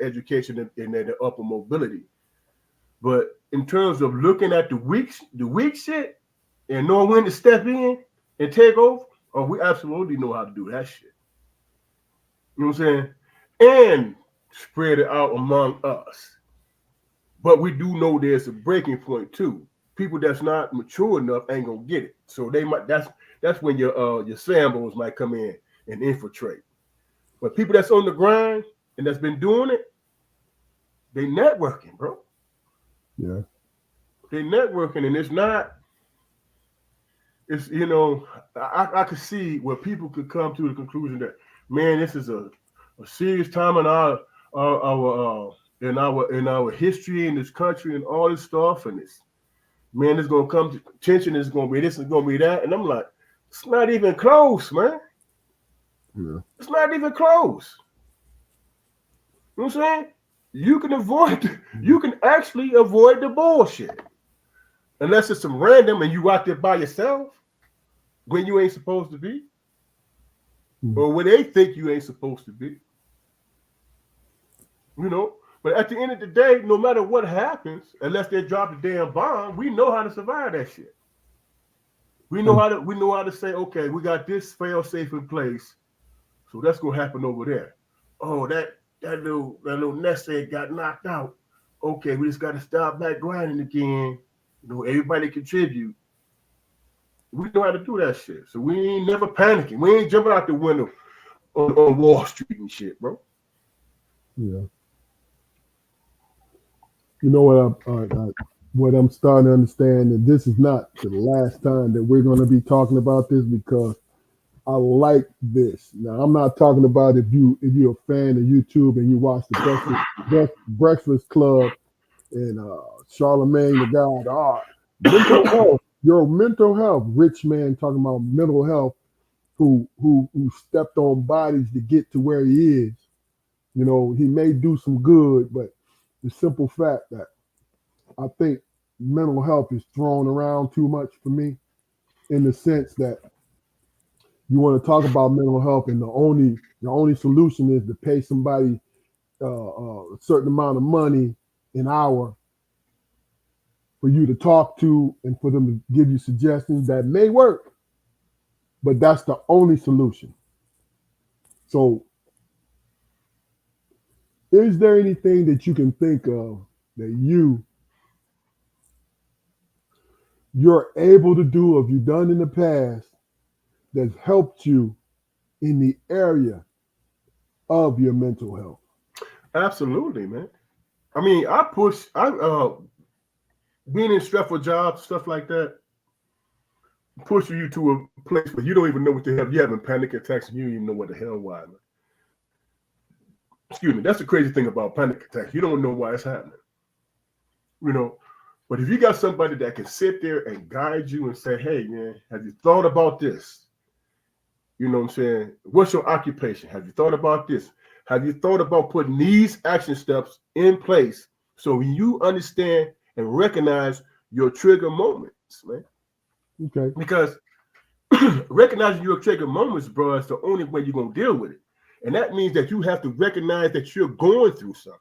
education and their upper mobility. But in terms of looking at the weak shit and knowing when to step in and take over, oh, we absolutely know how to do that shit. You know what I'm saying? And spread it out among us. But we do know there's a breaking point too. People that's not mature enough ain't gonna get it. So they might that's when your Sambos might come in and infiltrate. But people that's on the grind and that's been doing it, they networking, bro. yeah. They networking, and it's not. It's I could see where people could come to the conclusion that man, this is a serious time in our in our history in this country and all this stuff, and it's man, it's gonna come to tension. It's gonna be this. It's gonna be that, and I'm like, it's not even close, man. Yeah. It's not even close. You know what I'm saying? You can avoid. You can actually avoid the bullshit unless it's some random and you out there by yourself when you ain't supposed to be, Mm-hmm. or when they think you ain't supposed to be. You know. But at the end of the day, no matter what happens, unless they drop the damn bomb, we know how to survive that shit. We know how to say, okay, we got this fail safe in place, so that's gonna happen over there. Oh, that little nest egg got knocked out. Okay, we just got to start back grinding again. Everybody contribute. We know how to do that shit, so we ain't never panicking. We ain't jumping out the window on Wall Street and shit, bro. Yeah. You know what I'm starting to understand that this is not the last time that we're going to be talking about this because I like this. Now I'm not talking about if you're a fan of YouTube and you watch the Breakfast Club and Charlemagne the God. Mental health. Your mental health. Rich man talking about mental health who stepped on bodies to get to where he is. He may do some good, but the simple fact that I think mental health is thrown around too much for me in the sense that you want to talk about mental health and the only solution is to pay somebody a certain amount of money an hour for you to talk to and for them to give you suggestions that may work, but that's the only solution. So is there anything that you can think of that you're able to do or have you done in the past that's helped you in the area of your mental health? Absolutely, man. I mean, I being in stressful jobs, stuff like that, push you to a place where you don't even know what the hell you having panic attacks and you don't even know what the hell why. Man. Excuse me. That's the crazy thing about panic attacks. You don't know why it's happening. You know, but if you got somebody that can sit there and guide you and say, "Hey, man, have you thought about this? You know what I'm saying? What's your occupation? Have you thought about this? Have you thought about putting these action steps in place so you understand and recognize your trigger moment? man. Okay. Because recognizing your trigger moments, bro, is the only way you're gonna deal with it. And that means that you have to recognize that you're going through something.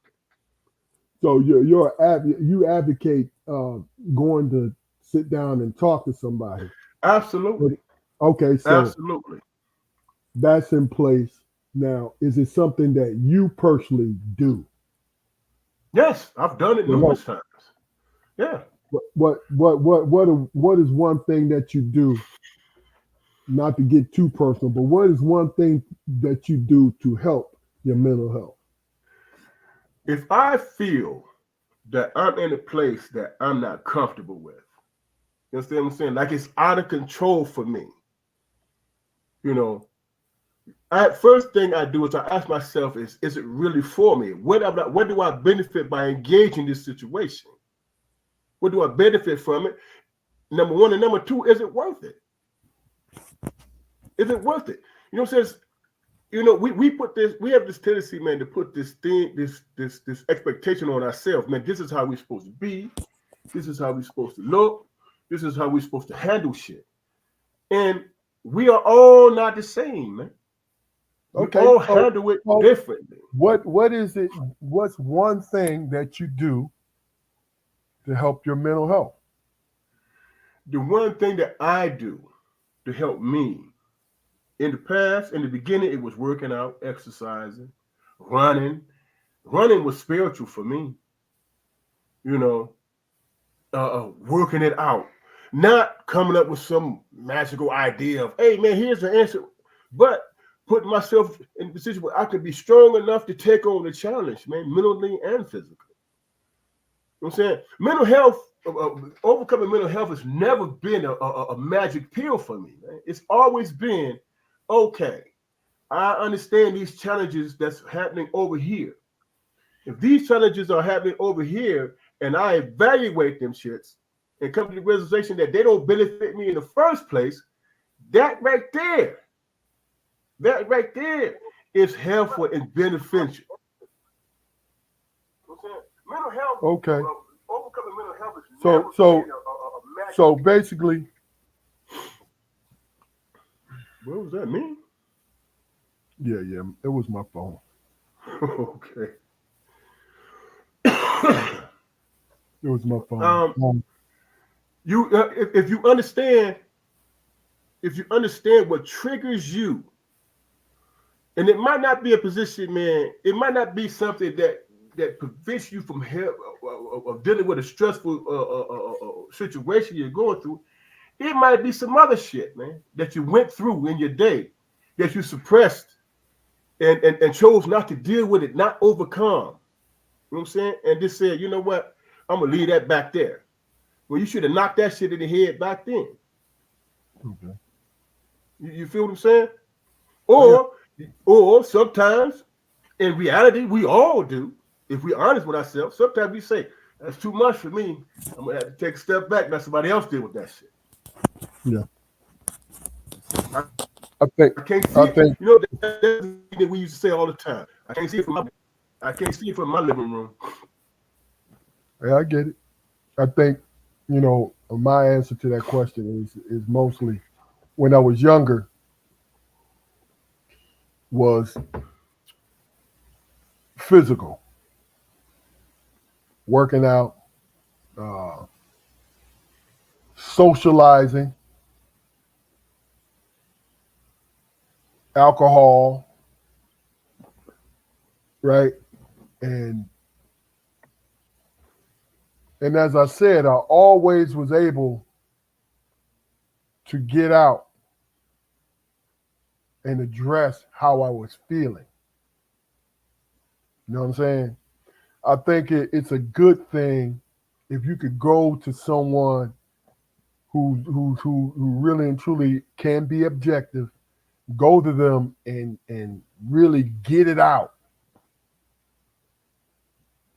So you advocate going to sit down and talk to somebody. But, Absolutely. okay, so Absolutely. that's in place. Now, is it something that you personally do Yes, I've done it to help? numerous times. Yeah. What is one thing that you do? Not to get too personal, but what is one thing that you do to help your mental health? If I feel that I'm in a place that I'm not comfortable with, you understand what I'm saying? Like it's out of control for me, you know. First thing I do is I ask myself, is it really for me? What do I benefit by engaging this situation? What do I benefit from it? Number one. And number two, is it worth it? Is it worth it? You know what I'm saying? We put this, we have this tendency, man, to put this thing, this expectation on ourselves. Man, this is how we're supposed to be. This is how we're supposed to look. This is how we're supposed to handle shit. And we are all not the same, man. We Okay, all so, handle it so differently. what is it? What's one thing that you do to help your mental health? The one thing that I do to help me in the past, in the beginning, it was working out, exercising, running. Running was spiritual for me, you know, working it out, not coming up with some magical idea of, hey, man, here's the answer, but putting myself in a position where I could be strong enough to take on the challenge, man, mentally and physically. You know what I'm saying? Mental health, overcoming mental health has never been a magic pill for me, man. It's always been, okay, I understand these challenges that's happening over here. If these challenges are happening over here and I evaluate them shits and come to the realization that they don't benefit me in the first place, that right there, that right there is helpful and beneficial. You know what I'm saying? Mental health, Okay, overcoming mental health has so never so been a magic so pill. basically, What does that mean? yeah, it was my phone. Okay. It was my phone. um, you if you understand, if you understand what triggers you, and it might not be a position, man. It might not be something that prevents you from help of dealing with a stressful situation you're going through. It might be some other shit, man, that you went through in your day that you suppressed and chose not to deal with it, not overcome. You know what I'm saying? And just said, you know what? I'm gonna leave that back there. Well, you should have knocked that shit in the head back then. Okay. You feel what I'm saying? Yeah. Or or sometimes in reality, we all do. If we're honest with ourselves, sometimes we say, that's too much for me. I'm gonna have to take a step back. Let somebody else deal with that shit. Yeah. I, I think. I can't see I it. think. You know, that's the thing that we used to say all the time. I can't see it from my living room. Yeah, I get it. I think. My answer to that question is mostly when I was younger was physical, working out, uh, socializing, alcohol, right? And and as I said, I always was able to get out and address how I was feeling. You know what I'm saying? I think it's a good thing if you could go to someone who really and truly can be objective, go to them and really get it out,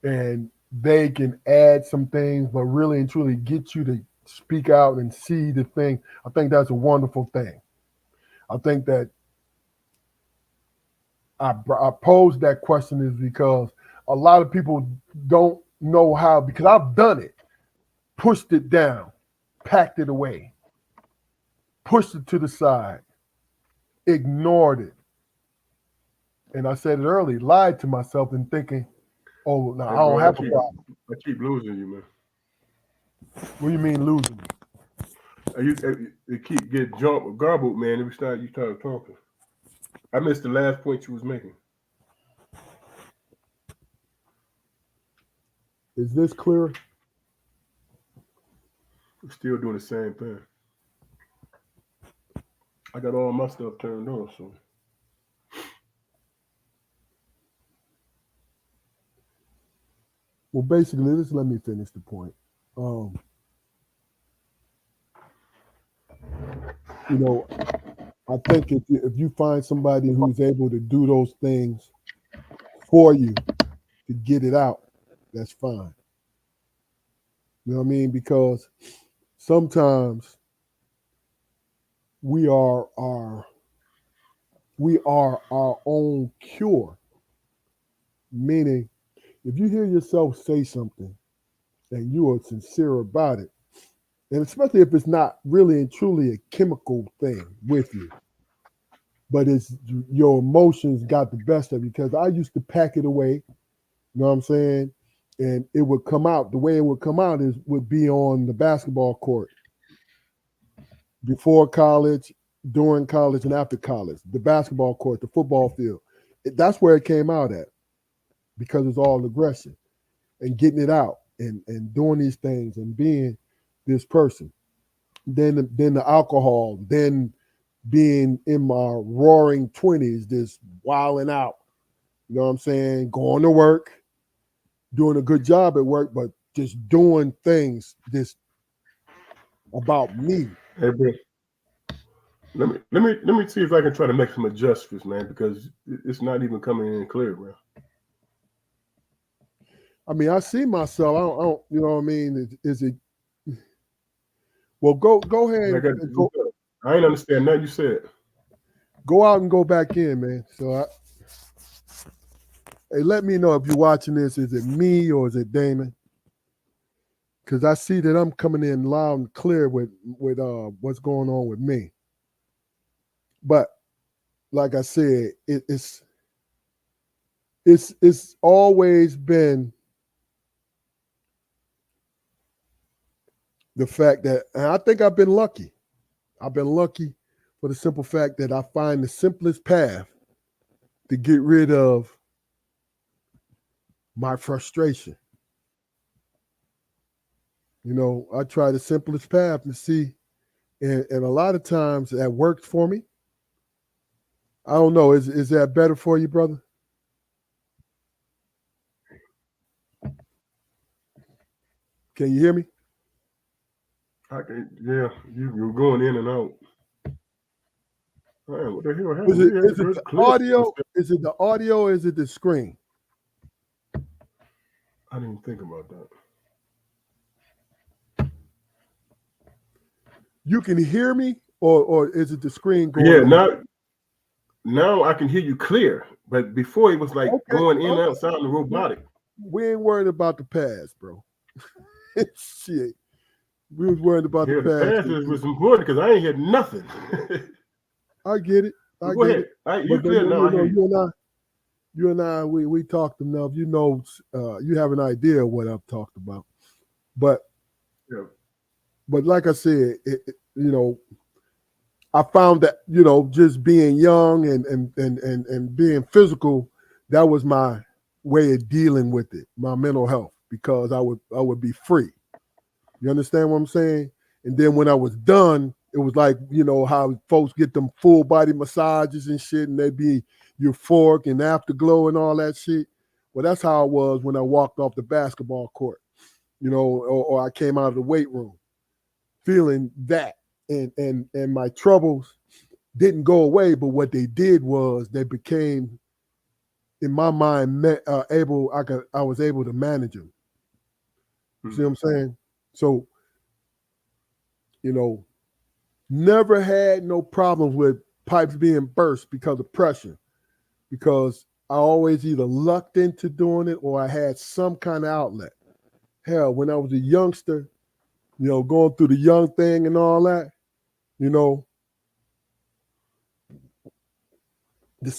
and they can add some things, but really and truly get you to speak out and see the thing. I think that's a wonderful thing. I think that I posed that question is because a lot of people don't know how, because I've done it, pushed it down. packed it away, pushed it to the side, ignored it. And I said it early, lied to myself and thinking, oh, now I Hey, don't bro, have a problem. I keep losing you, man. What do you mean losing me? You keep getting jumped garbled, man. Every time you start talking, I missed the last point you was making. Is this clear? You're still doing the same thing. I got all my stuff turned on, so Well, basically, just let me finish the point. Um, you know, I think if you find somebody who's able to do those things for you to get it out, that's fine. You know what I mean? Because sometimes we are our we are our own cure. Meaning, if you hear yourself say something and you are sincere about it, and especially if it's not really and truly a chemical thing with you, but it's your emotions got the best of you. Because I used to pack it away, you know what I'm saying? And it would come out. The way it would come out is would be on the basketball court before college, during college, and after college. The basketball court, the football field. That's where it came out at because it's all aggression and getting it out and doing these things and being this person. Then the alcohol, then being in my roaring 20s, just wilding out. You know what I'm saying? Going to work, doing a good job at work, but just doing things just about me. hey, bro, let me see if I can try to make some adjustments, man, because it's not even coming in clear, bro. I mean, I see myself. I don't you know what I mean? Is it well? Go ahead Like and go I ain't understand nothing you said. go out and go back in, man. Hey, let me know if you're watching this. Is it me or is it Damon? Because I see that I'm coming in loud and clear with what's going on with me. But like I said, it's always been the fact that, and I think I've been lucky. I've been lucky for the simple fact that I find the simplest path to get rid of my frustration. You know, I try the simplest path to see, and a lot of times that works for me. I don't know. Is that better for you, brother? Can you hear me? I can, yeah, you're going in and out. Man, what the hell Is happened? it We had is it good the clear. audio? Is it the audio? Or is it the screen? I didn't even think about that. You can hear me, or is it the screen going Yeah, in? now I can hear you clear, but before it was like Okay, going in and okay. out, sounding robotic. We ain't worried about the past, bro. Shit, we was worried about the Yeah, the past. passes was important because I ain't heard nothing. I get it. But I go get ahead. it. You But clear now. I hear you. you and I, we talked enough. You know, you have an idea of what I've talked about. But Yeah. like I said, you know, I found that just being young and being physical, that was my way of dealing with it, my mental health, because I would be free. You understand what I'm saying? And then when I was done, it was like, how folks get them full body massages and shit, and they be euphoric and afterglow and all that shit. Well, that's how I was when I walked off the basketball court, or I came out of the weight room feeling that. And my troubles didn't go away, but what they did was they became, in my mind, able. I was able to manage them. You see Mm. what I'm saying? So, you know, never had no problems with pipes being burst because of pressure, because I always either lucked into doing it or I had some kind of outlet. Hell, when I was a youngster, going through the young thing and all that, you know, the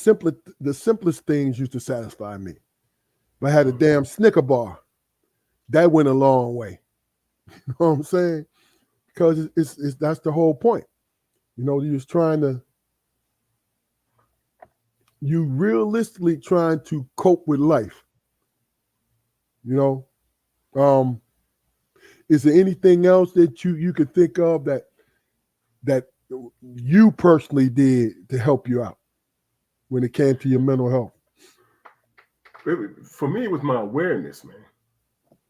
simplest things used to satisfy me. If I had a damn Snicker bar, that went a long way. You know what I'm saying? Because it's that's the whole point. You was trying to you realistically trying to cope with life. You know, um, is there anything else that you could think of that you personally did to help you out when it came to your mental health? For me, it was my awareness, man.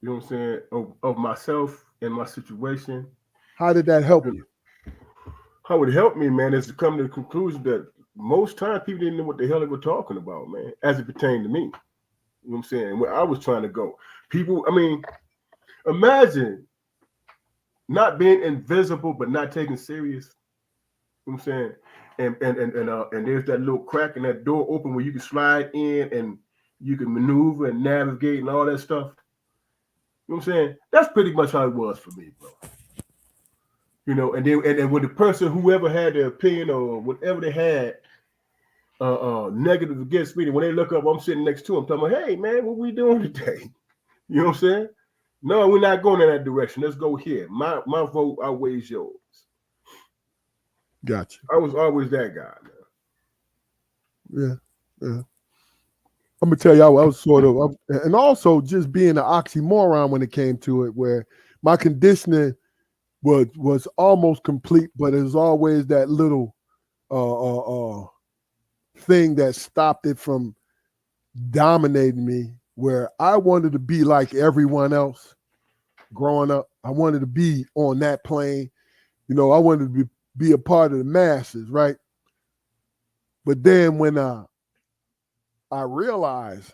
You know what I'm saying? Of myself and my situation. How did that help you? How it helped me, man, is to come to the conclusion that most times people didn't know what the hell they were talking about, man, as it pertained to me. You know what I'm saying? Where I was trying to go. People, I mean, imagine not being invisible but not taken serious. You know what I'm saying? And there's that little crack in that door open where you can slide in and you can maneuver and navigate and all that stuff. You know what I'm saying? That's pretty much how it was for me, bro. And then and when the person, whoever had their opinion or whatever they had, negative against me, when they look up, I'm sitting next to them, talking about, hey man, what we doing today? You know what I'm saying? No, we're not going in that direction. Let's go here. My vote outweighs yours. Gotcha. I was always that guy, Yeah. Yeah. I'm gonna tell you, I was sort of, and also just being an oxymoron when it came to it, where my conditioning was almost complete, but there's always that little thing that stopped it from dominating me, where I wanted to be like everyone else growing up. I wanted to be on that plane. I wanted to be a part of the masses, right? But then when I realized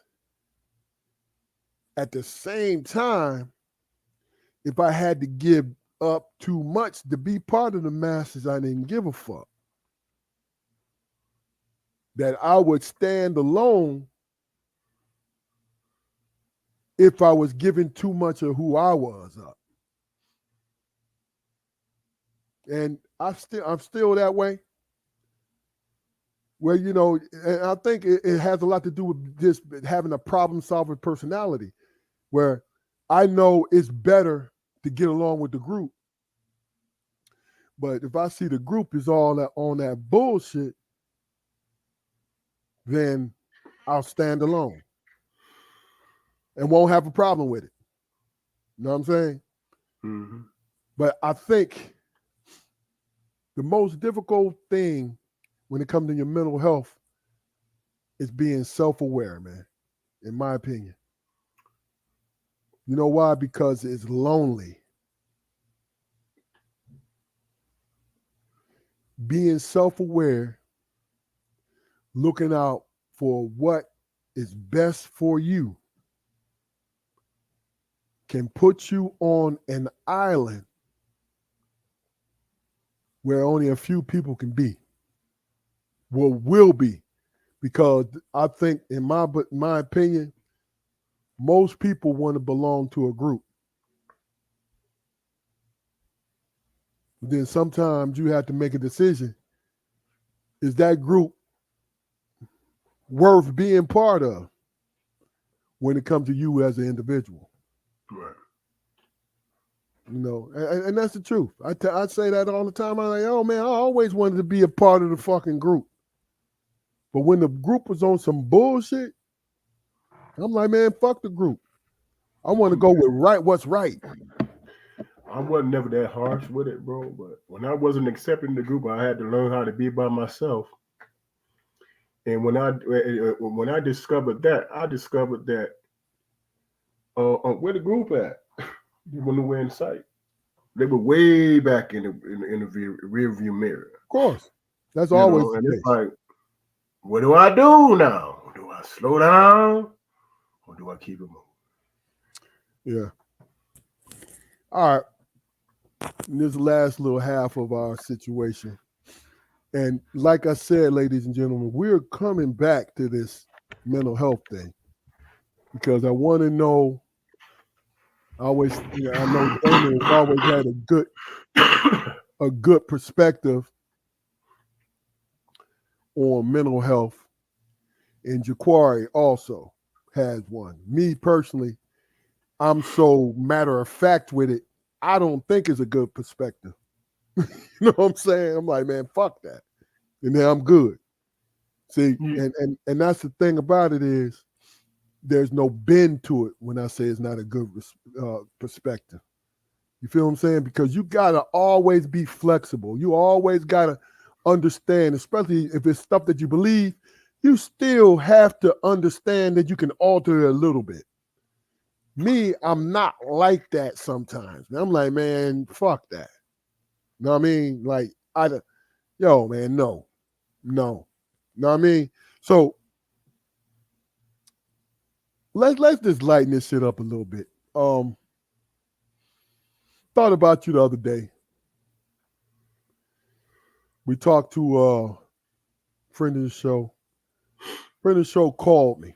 at the same time, if I had to give up too much to be part of the masses, I didn't give a fuck. That I would stand alone if I was giving too much of who I was up. And I'm still that way. Where, and I think it has a lot to do with just having a problem solving personality, where I know it's better to get along with the group. But if I see the group is all that on that bullshit, then I'll stand alone and won't have a problem with it. You know what I'm saying? Mm-hmm. But I think the most difficult thing when it comes to your mental health is being self-aware, man, in my opinion. You know why? Because it's lonely. Being self-aware, looking out for what is best for you, can put you on an island where only a few people can be. Well, will be, because I think, in my opinion, most people want to belong to a group. Then sometimes you have to make a decision. Is that group worth being part of when it comes to you as an individual? Right. And that's the truth. I say that all the time. I'm like, oh man, I always wanted to be a part of the fucking group. But when the group was on some bullshit, I'm like, man, fuck the group. I want to go with what's right. I wasn't never that harsh with it, bro. But when I wasn't accepting the group, I had to learn how to be by myself. And when I discovered that, where the group at? They were nowhere in sight. They were way back in the rear view mirror. Of course. That's always And the it's case. like, what do I do now? Do I slow down or do I keep it moving? Yeah. All right. And this last little half of our situation. And like I said, ladies and gentlemen, we're coming back to this mental health thing because I want to know I know Damon has always had a good perspective on mental health, and Jaquari also has one. Me personally, I'm so matter of fact with it. I don't think it's a good perspective. You know what I'm saying? I'm like, man, fuck that, and then I'm good. See, Yeah. and that's the thing about it is there's no bend to it when I say it's not a good perspective. You feel what I'm saying? Because you gotta always be flexible. You always gotta understand, especially if it's stuff that you believe. You still have to understand that you can alter it a little bit. Me, I'm not like that sometimes. I'm like, man, fuck that. You know what I mean? Like, yo, man, no, no. You know what I mean? So let's just lighten this shit up a little bit. Thought about you the other day. We talked to a friend of the show. Friend of the show called me.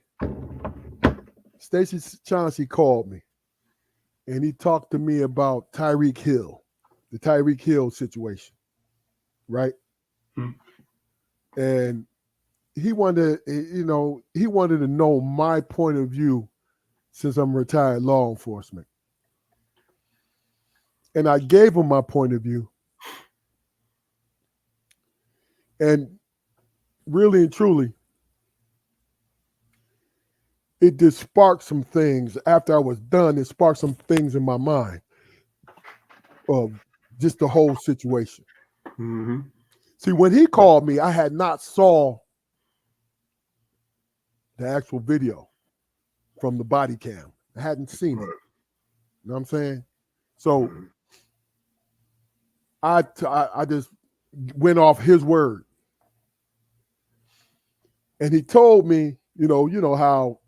Stacey Chauncey called me, and he talked to me about Tyreek Hill, the Tyreek Hill situation, right? Hmm. And he wanted, he wanted to know my point of view since I'm retired law enforcement. And I gave him my point of view. And really and truly, it just sparked some things. After I was done, it sparked some things in my mind of just the whole situation. Mm-hmm. See, when he called me, I had not saw the actual video from the body cam. I hadn't seen it. Right. You know what I'm saying? So Mm-hmm. I just went off his word. And he told me, you know how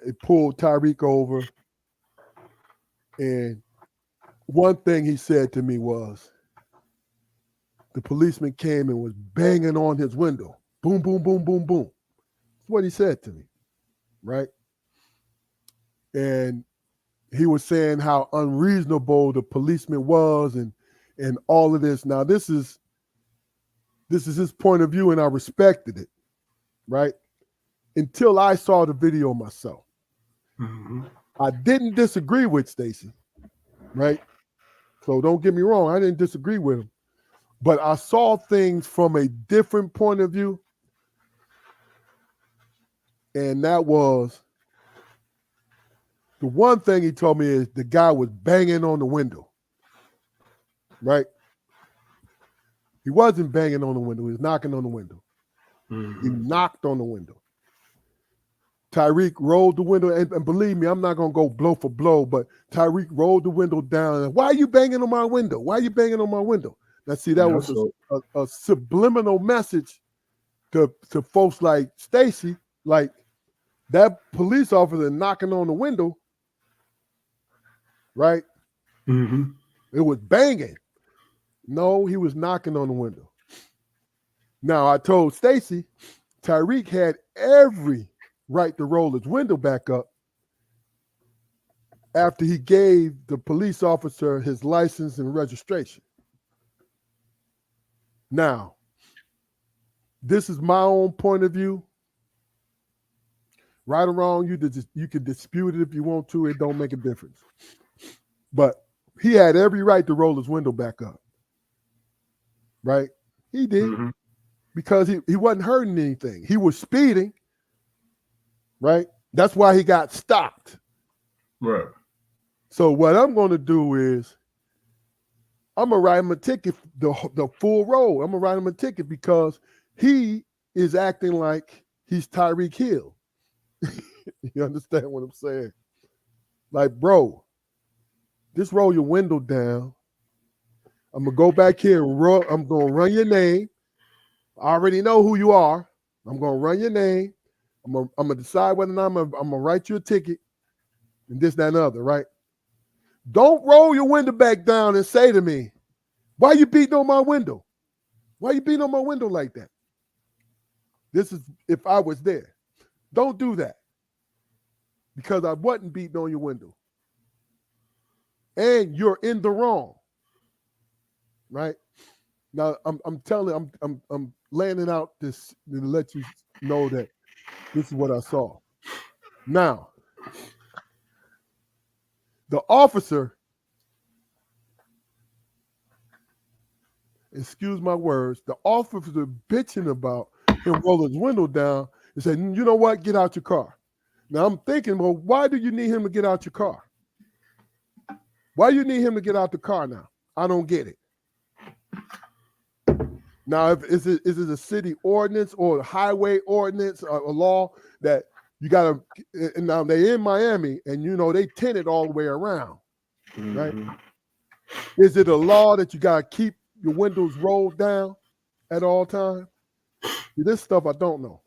it pulled Tyreek over. And one thing he said to me was the policeman came and was banging on his window. Boom, boom, boom, boom, boom. That's what he said to me, right? And he was saying how unreasonable the policeman was and all of this. Now this is his point of view, and I respected it, right? Until I saw the video myself. Mm-hmm. I didn't disagree with Stacey, right? So don't get me wrong, I didn't disagree with him. But I saw things from a different point of view. And that was the one thing he told me is the guy was banging on the window, right? He wasn't banging on the window, he was knocking on the window. He Mm-hmm. knocked on the window. Tyreek rolled the window, and believe me, I'm not gonna go blow for blow, but Tyreek rolled the window down. And, why are you banging on my window? Why are you banging on my window? Now, see, that Yeah. was So. a subliminal message to folks like Stacey, like that police officer knocking on the window, right? Mm-hmm. It was banging. No, he was knocking on the window. Now, I told Stacey, Tyreek had every right to roll his window back up after he gave the police officer his license and registration. Now, this is my own point of view. Right or wrong, you can dispute it if you want to. It don't make a difference. But he had every right to roll his window back up, right? He did Mm-hmm. because he wasn't hurting anything. He was speeding, right? That's why he got stopped. Right. So what I'm going to do is I'm gonna write him a ticket, the full roll. I'm gonna write him a ticket because he is acting like he's Tyreek Hill. You understand what I'm saying? Like, bro, just roll your window down. I'm gonna go back here and I'm gonna run your name. I already know who you are. I'm gonna run your name. I'm gonna decide whether or not I'm gonna write you a ticket and this, that, and other, right? Don't roll your window back down and say to me, why you beating on my window? Why you beating on my window like that? This is if I was there. Don't do that because I wasn't beating on your window. and you're in the wrong, right? Now I'm telling I'm laying out this to let you know that this is what I saw. Now, the officer, excuse my words, the officer bitching about him rolling his window down and said, you know what, get out your car. Now I'm thinking, well, why do you need him to get out your car? Why do you need him to get out the car now? I don't get it. Now, is it a city ordinance or a highway ordinance or a law that you got to, and now they in Miami and, they tint it all the way around, right? Mm-hmm. Is it a law that you got to keep your windows rolled down at all times? This stuff I don't know.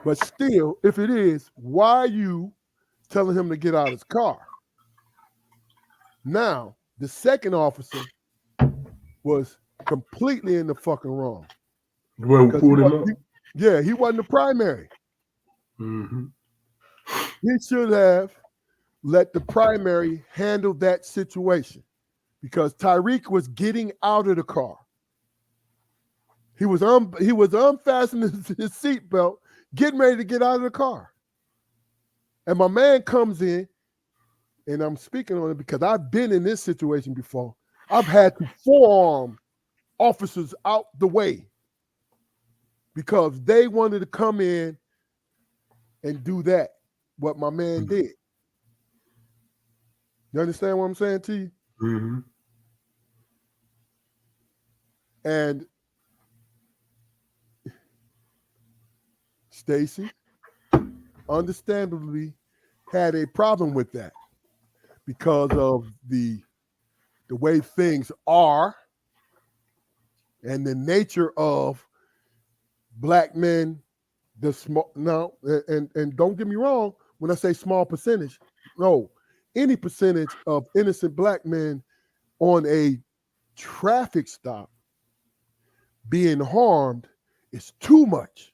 But still, if it is, why are you telling him to get out of his car? Now, the second officer was completely in the fucking wrong. Well, who pulled him up? He wasn't the primary. Mm-hmm. He should have let the primary handle that situation because Tyreek was getting out of the car. He was unfastening his seatbelt, getting ready to get out of the car. And my man comes in, and I'm speaking on it because I've been in this situation before. I've had to forearm officers out the way because they wanted to come in and do that, what my man did. You understand what I'm saying to you? Mm-hmm. And Stacy, understandably, had a problem with that because of the way things are and the nature of black men. The small and don't get me wrong when I say small percentage. No, any percentage of innocent black men on a traffic stop being harmed is too much.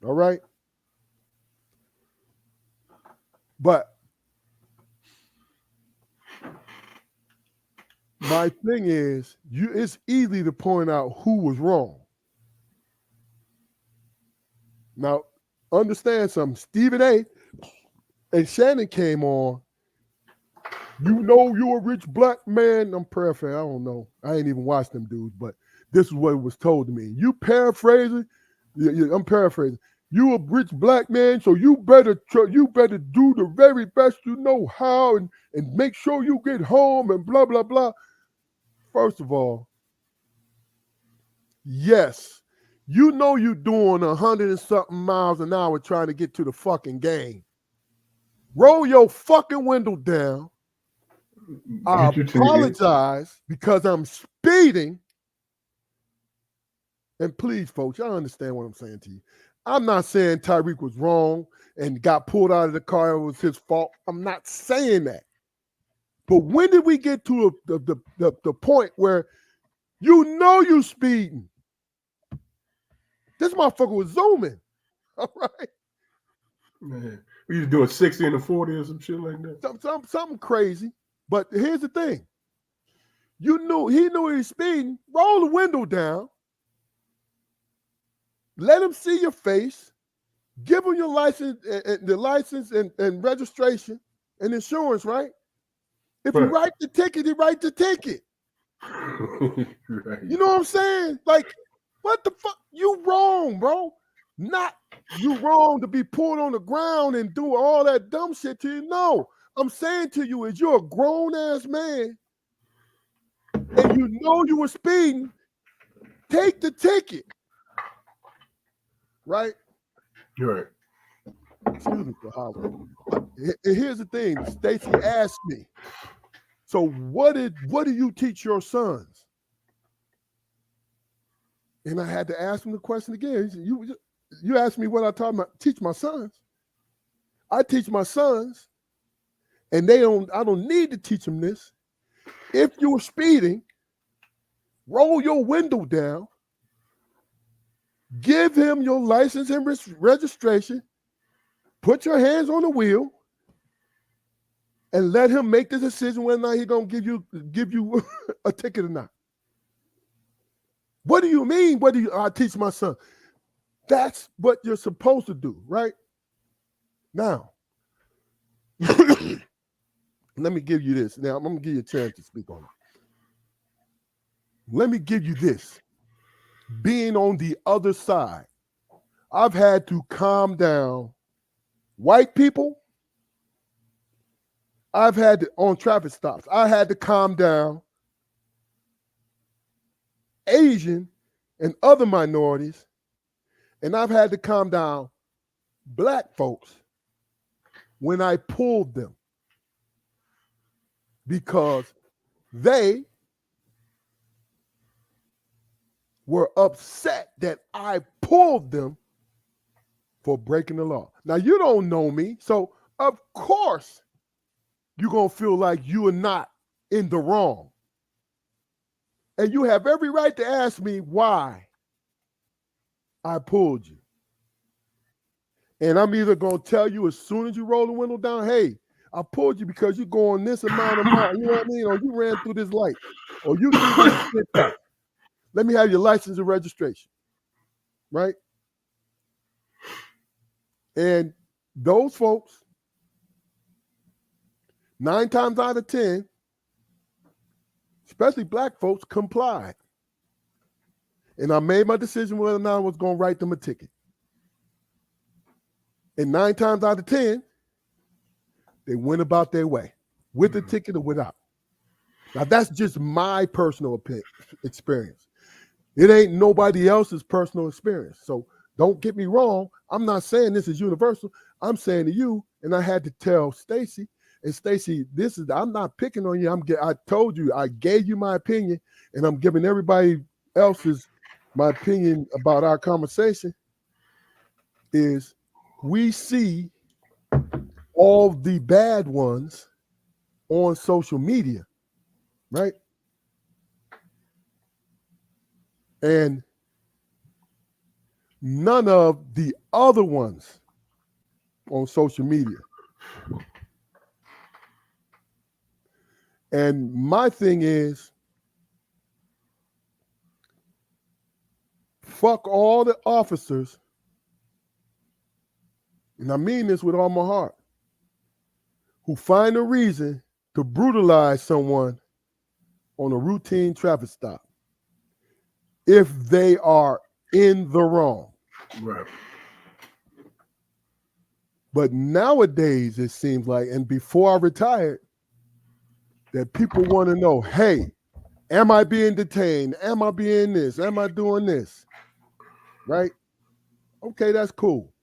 All right. But my thing is, it's easy to point out who was wrong. Now, understand something. Stephen A. and Shannon came on. You're a rich black man. I'm paraphrasing. I don't know. I ain't even watched them dudes, but this is what was told to me. You paraphrasing? Yeah, I'm paraphrasing. You a rich black man, so you better do the very best you know how and make sure you get home and blah, blah, blah. First of all, yes, you doing 100 and something miles an hour trying to get to the fucking game. Roll your fucking window down. I apologize because I'm speeding. And please, folks, y'all understand what I'm saying to you. I'm not saying Tyreek was wrong and got pulled out of the car. It was his fault. I'm not saying that. But when did we get to the point where you speeding? This motherfucker was zooming. All right. Man, we was doing 60 in the 40 or some shit like that. Something crazy. But here's the thing. He knew he was speeding. Roll the window down. Let him see your face. Give him your license, the license and registration and insurance, right? If you write the ticket, you write the ticket. Right. You know what I'm saying? Like, what the fuck? You wrong, bro. Not you wrong to be pulled on the ground and do all that dumb shit to you. No, I'm saying to you is you're a grown-ass man and you were speeding, take the ticket. Right? You're right. Excuse me for hollering. Here's the thing. Stacy asked me, so what do you teach your sons? And I had to ask him the question again. You asked me what I teach my sons. I teach my sons, and I don't need to teach them this. If you're speeding, roll your window down, give him your license and registration, put your hands on the wheel, and let him make the decision whether or not he's gonna give you a ticket or not. What do you mean? What do you I teach my son? That's what you're supposed to do, right? Now, let me give you this. Now, I'm gonna give you a chance to speak on it. Let me give you this. Being on the other side, I've had to calm down white people. I've had to, on traffic stops, I had to calm down Asian and other minorities, and I've had to calm down black folks when I pulled them because they were upset that I pulled them for breaking the law. Now, you don't know me, so of course you're going to feel like you are not in the wrong. And you have every right to ask me why I pulled you. And I'm either going to tell you as soon as you roll the window down, hey, I pulled you because you're going this amount of miles, you know what I mean? Or you ran through this light, or you did this shit that. Let me have your license and registration, right? And those folks, 9 times out of 10, especially black folks, complied. And I made my decision whether or not I was going to write them a ticket. And 9 times out of 10, they went about their way with the ticket or without. Now, that's just my personal experience. It ain't nobody else's personal experience. So don't get me wrong. I'm not saying this is universal. I'm saying to you, and I had to tell Stacy, and Stacy, I'm not picking on you. I told you, I gave you my opinion, and I'm giving everybody else's my opinion about our conversation. Is we see all the bad ones on social media, right? And none of the other ones on social media. And my thing is, fuck all the officers, and I mean this with all my heart, who find a reason to brutalize someone on a routine traffic stop if they are in the wrong. Right. But nowadays, it seems like, and before I retired, that people want to know, hey, am I being detained? Am I being this? Am I doing this? Right? Okay, that's cool.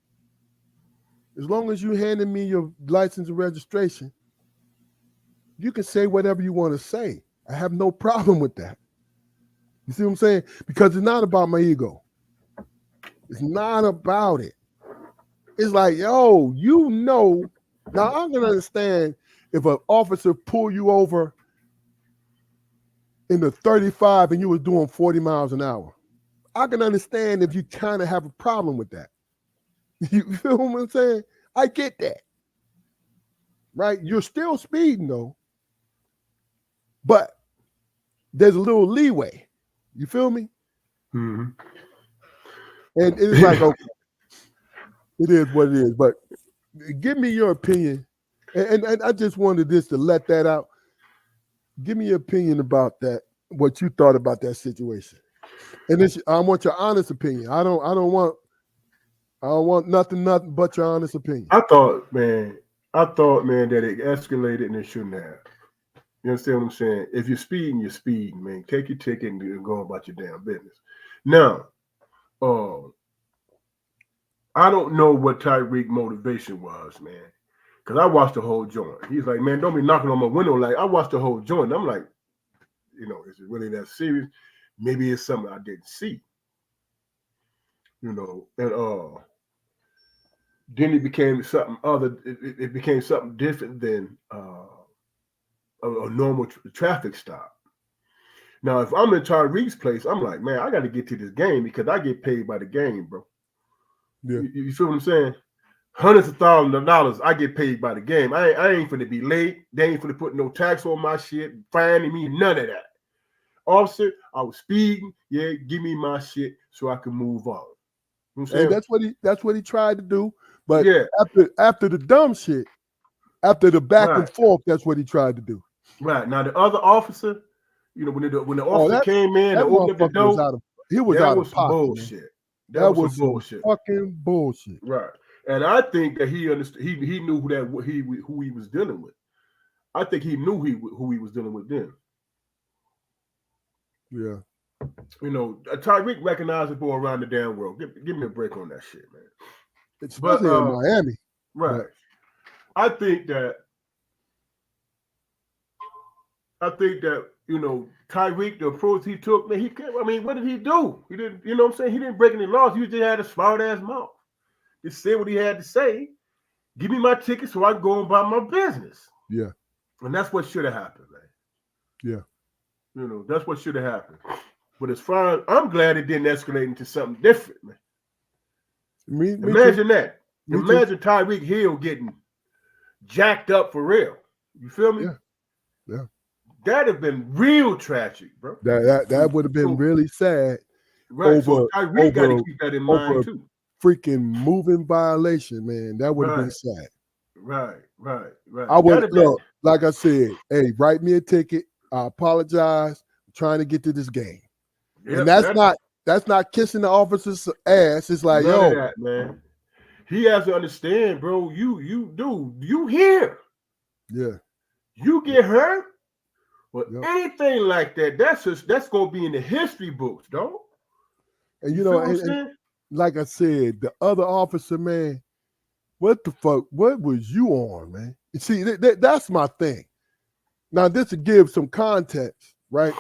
As long as you handed me your license and registration, you can say whatever you want to say. I have no problem with that. You see what I'm saying? Because it's not about my ego. It's not about it. It's like, yo, you know, now I'm going to understand if an officer pull you over in the 35 and you were doing 40 miles an hour. I can understand if you kind of have a problem with that. You feel what I'm saying? I get that. Right? You're still speeding though, but there's a little leeway. You feel me? Mm-hmm. And it's like, okay, it is what it is. But give me your opinion. And I just wanted this to let that out. Give me your opinion about that, what you thought about that situation. And this, I want your honest opinion. I don't want nothing but your honest opinion. I thought, man, that it escalated and it shouldn't have. You understand what I'm saying? If you're speeding, you're speeding, man. Take your ticket and go about your damn business. Now, I don't know what Tyreek motivation was, man. Because I watched the whole joint. He's like, man, don't be knocking on my window. Like, I watched the whole joint. I'm like, is it really that serious? Maybe it's something I didn't see. And then it became something other. It became something different than a normal traffic stop. Now, if I'm in Tyreek's place, I'm like, man, I got to get to this game because I get paid by the game, bro. Yeah. You feel what I'm saying? hundreds of thousands of dollars. I get paid by the game. I ain't finna be late. They ain't finna put no tax on my shit, finding me, none of that. Officer, I was speeding. Yeah, give me my shit so I can move on. You know what I'm And saying? that's what he tried to do. But Yeah, after the dumb shit, after the back and right, forth, that's what he tried to do. right. Now the other officer, when the Oh, officer came in that and opened up the motherfucker was door, out of he was that out of was some pocket, man. bullshit. That That was some was some bullshit. fucking bullshit. Right. And I think that he understood. He knew who he was dealing with. I think he knew who he was dealing with then. Yeah. Tyreek recognizable around the damn world. Give me a break on that shit, man. But Especially in Miami. right, But I think that Tyreek, the approach he took, man, he can't. I mean, what did he do? He didn't. You know what I'm saying? He didn't break any laws. He just had a smart ass mouth. He said what he had to say. Give me my ticket so I can go and buy my business. yeah, And that's what should have happened, man. yeah. That's what should have happened. But as far as I'm glad it didn't escalate into something different, man. Me too. Imagine that. Me too. Imagine Tyreek Hill getting jacked up for real. You feel me? Yeah, yeah. That'd have been real tragic, bro. That So, would have been so really sad right. So over Tyreek got to over keep that in mind over too. freaking moving violation, man. That would have been Right, sad. right. I would That'd look, that. like I said, hey, write me a ticket. I apologize. I'm trying to get to this game. And Yep. That that's not kissing the officer's ass. It's like, none of yo, that, man. He has to understand, bro. You here. yeah, You get hurt or yep. anything like that. That's gonna be in the history books, dog. And You feel what I'm and saying? like I said, the other officer, man, what the fuck? What was you on, man? You see, that's my thing. Now, this to give some context, right?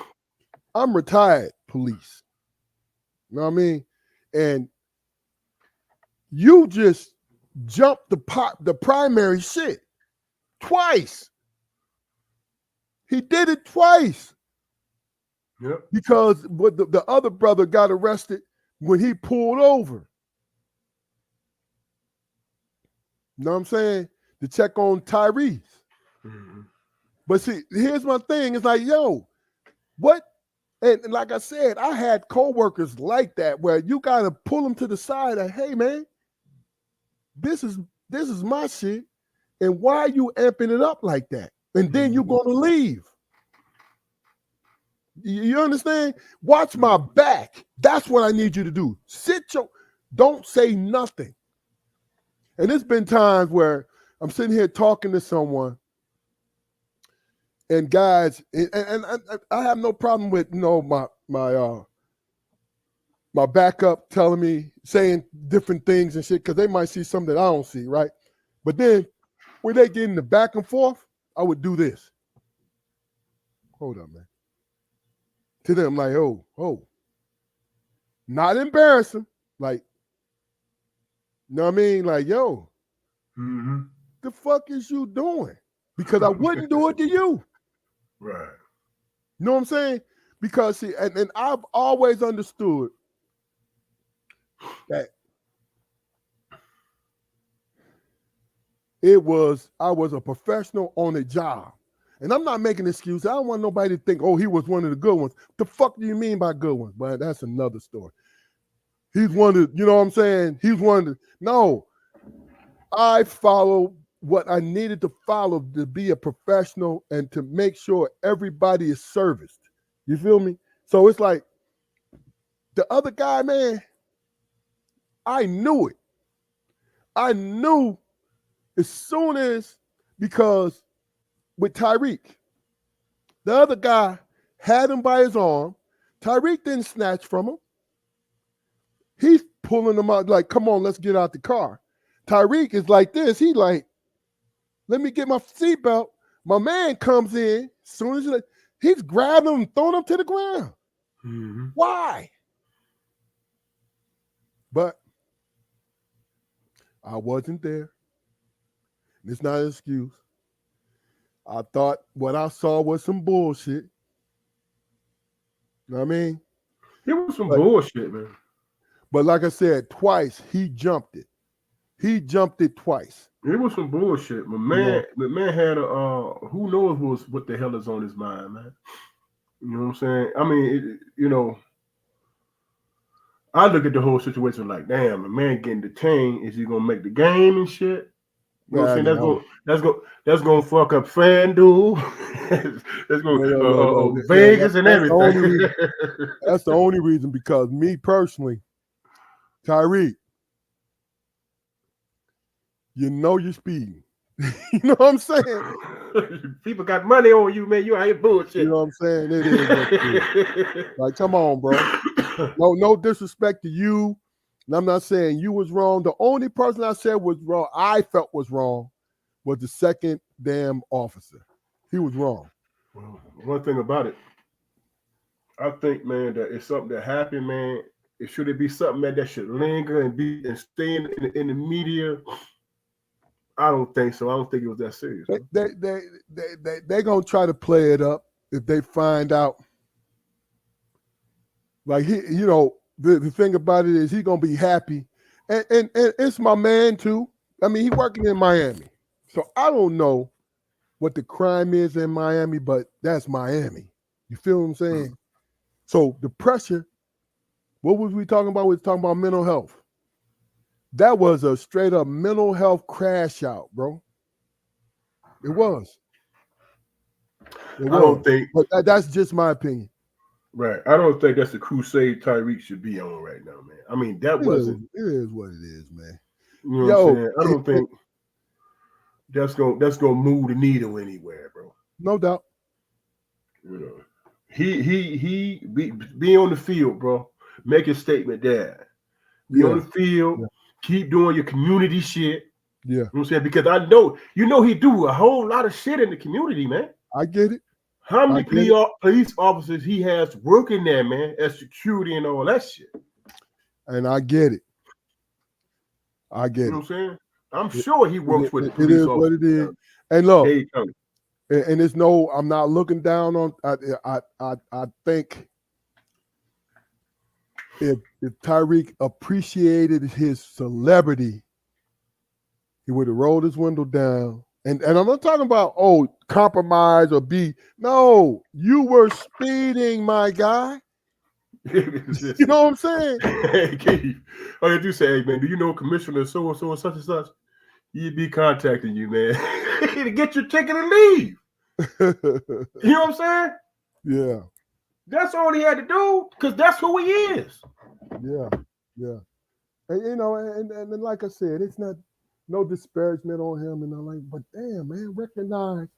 I'm retired police. You know what I mean? And you just jumped the primary shit twice. He did it twice Yep. because what the other brother got arrested when he pulled over. You know what I'm saying? To check on Tyrese. Mm-hmm. But see, here's my thing. It's like, yo, what? And like I said, I had coworkers like that where you gotta pull them to the side and, hey man, this is my shit. And why are you amping it up like that? And then you're Mm-hmm. gonna leave. You understand? Watch my Mm-hmm. back. That's what I need you to do. Don't say nothing. And there's been times where I'm sitting here talking to someone, and guys, and I have no problem with my backup telling me saying different things and shit because they might see something that I don't see, right? But then when they get in the back and forth, I would do this. Hold up, man. To them, like, oh, not embarrassing. Like, you know what I mean? Like, yo, Mm-hmm. the fuck is you doing? Because I wouldn't do it to you. Right. You know what I'm saying? Because see, and I've always understood that I was a professional on a job. And I'm not making excuses. I don't want nobody to think, oh, he was one of the good ones. The fuck do you mean by good ones? But that's another story. He's one of, you know what I'm saying? He's one of the, no, I followed what I needed to follow to be a professional and to make sure everybody is serviced. You feel me? So it's like the other guy, man, I knew it. I knew as soon as, because with Tyreek, the other guy had him by his arm. Tyreek didn't snatch from him. He's pulling him out like, come on, let's get out the car. Tyreek is like this. He like, let me get my seatbelt. My man comes in. As soon as he's grabbing him and throwing him to the ground. Mm-hmm. Why? But I wasn't there. It's not an excuse. I thought what I saw was some bullshit. You know what I mean? It was some But bullshit, man. but like I said, twice he jumped it. He jumped it twice. It was some bullshit. You know, My man had a who knows what the hell is on his mind, man. You know what I'm saying? I mean, I look at the whole situation like, damn, a man getting detained. Is he gonna make the game and shit? You know what I'm nah, saying? no, That's gonna fuck up FanDuel. That's gonna no. Vegas and That's the everything. only reason. That's the only reason because me personally, Tyreek, you know you're speeding. You know what I'm saying? People got money on you, man. You out here You bullshit. know what I'm saying? It is what it is. Like, come on, bro. No disrespect to you. And I'm not saying you was wrong. The only person I said was wrong, I felt was wrong, was the second damn officer. He was wrong. Well, one thing about it, I think, man, that it's something that happened, man. Should it be something, man, that should linger and stay in the media? I don't think so. I don't think it was that serious, They man. they they they gonna try to play it up if they find out. Like the thing about it is he gonna be happy, and it's my man too. I mean, he working in Miami, so I don't know what the crime is in Miami, but that's Miami. You feel what I'm saying? So the pressure. What was we talking about? We was talking about mental health. That was a straight up mental health crash out, bro. It was. It I don't was. think But that's just my opinion. right. I don't think that's the crusade Tyreek should be on right now, man. I mean, that wasn't. It is what it is, man. You know what I'm Yo, saying? I don't think that's gonna move the needle anywhere, bro. no doubt. You know, he be on the field, bro. Make a statement there. Be on Yeah, the field. yeah, Keep doing your community shit. yeah. You know what I'm saying? Because I know, he do a whole lot of shit in the community, man. I get it. How I many get it. police officers he has working there, man, as security and all that shit? And I get it. I You get know it. what I'm saying? I'm sure he works with It police is what officers it is. down And look, Dade County. and it's no, I'm not looking down on. I think if Tyreek appreciated his celebrity, he would have rolled his window down. And I'm not talking about compromise or be no. You were speeding, my guy. You know what I'm saying? Hey, Keith, all you do say, hey, man, do you know Commissioner so and so and such and such? He'd be contacting you, man, to get your ticket and leave. You know what I'm saying? Yeah, That's all he had to do, because that's who he is. yeah, yeah. And and like I said, it's not no disparagement on him, and I'm like, but damn, man, recognize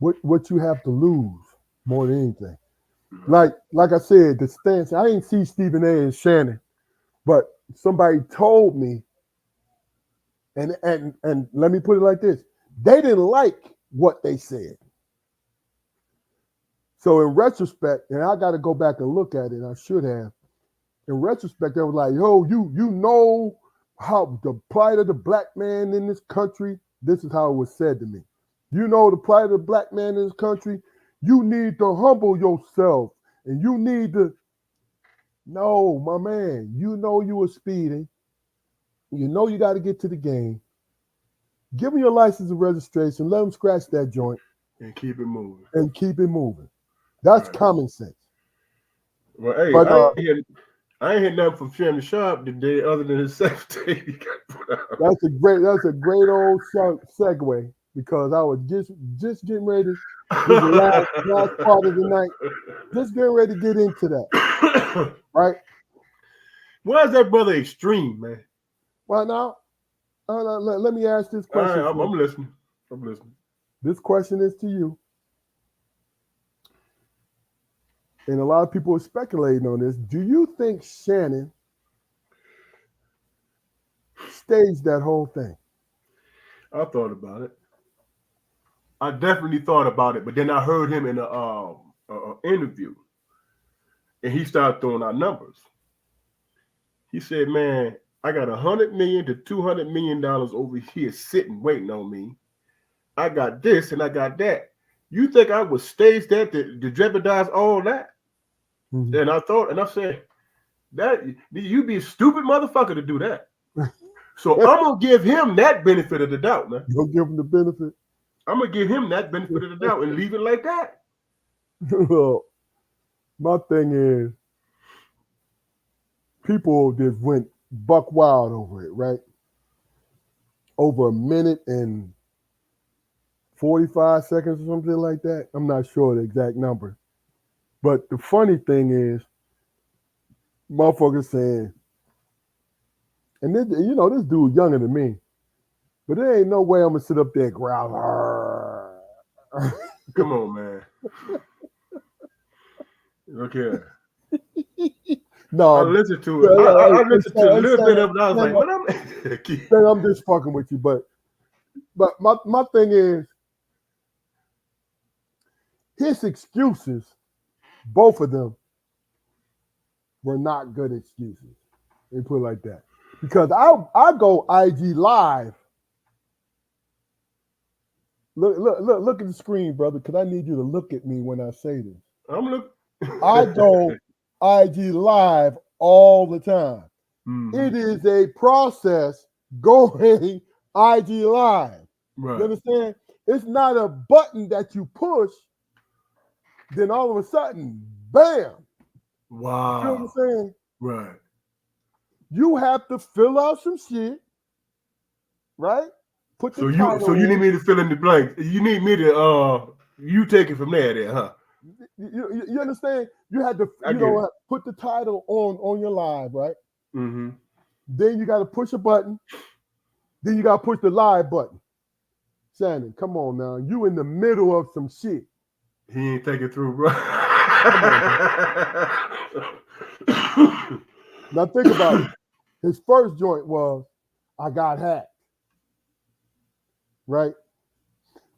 what you have to lose more than anything. Like I said, the stance. I didn't see Stephen A. and Shannon, but somebody told me, and let me put it like this: they didn't like what they said. So in retrospect, and I got to go back and look at it. I should have. In retrospect, they were like, "Yo, you know how the plight of the black man in this country." This is how it was said to me. You know the plight of the black man in this country. You need to humble yourself, and you need to. No, my man. You know you were speeding. You know you got to get to the game. Give them your license and registration. Let them scratch that joint And keep it moving. and keep it moving. That's Right. common sense. Well, hey, But I ain't heard nothing from Shannon Sharp today other than his sex tape he got put out. that's a great old segue because I was just getting ready. This is the last part of the night. Just getting ready to get into that, right? Why is that brother extreme, man? Well, now let me ask this All right, question. I'm listening. I'm listening. This question is to you, and a lot of people are speculating on this. Do you think Shannon staged that whole thing? I thought about it. I definitely thought about it, but then I heard him in a interview, and he started throwing out numbers. He said, "Man, I got $100 million to $200 million over here sitting waiting on me. I got this and I got that. You think I would stage that to jeopardize all that?" Mm-hmm. And I said, "That you be a stupid motherfucker to do that." So I'm gonna give him that benefit of the doubt, man. You don't give him the benefit. I'm gonna give him that benefit of the doubt and leave it like that. Well, my thing is, people just went buck wild over it, right? Over a minute and 45 seconds or something like that. I'm not sure the exact number. But the funny thing is, motherfuckers saying, and this, this dude younger than me, but there ain't no way I'm gonna sit up there and growl. Come on, man. Look here. I No, listened to it. hey, I listened to a little bit of it. I was like, Shannon, what I'm I'm just fucking with you, but my thing is his excuses, both of them were not good excuses. Let me put it like that. Because I go IG live. Look at the screen, brother, because I need you to look at me when I say this. I'm looking. I go IG live all the time. Mm-hmm. It is a process going IG live. Right. You understand? It's not a button that you push, then all of a sudden, bam. Wow. You know what I'm saying? Right. You have to fill out some shit, right? Put the title So you in. need me to fill in the blanks. You need me to you take it from there, huh? You understand? You had to put the title on your live, right? Mm-hmm. Then you got to push a button. Then you got to push the live button. Shannon, come on now. You in the middle of some shit. He ain't take it through, bro. Come on, now think about it. His first joint was, I got hacked. Right?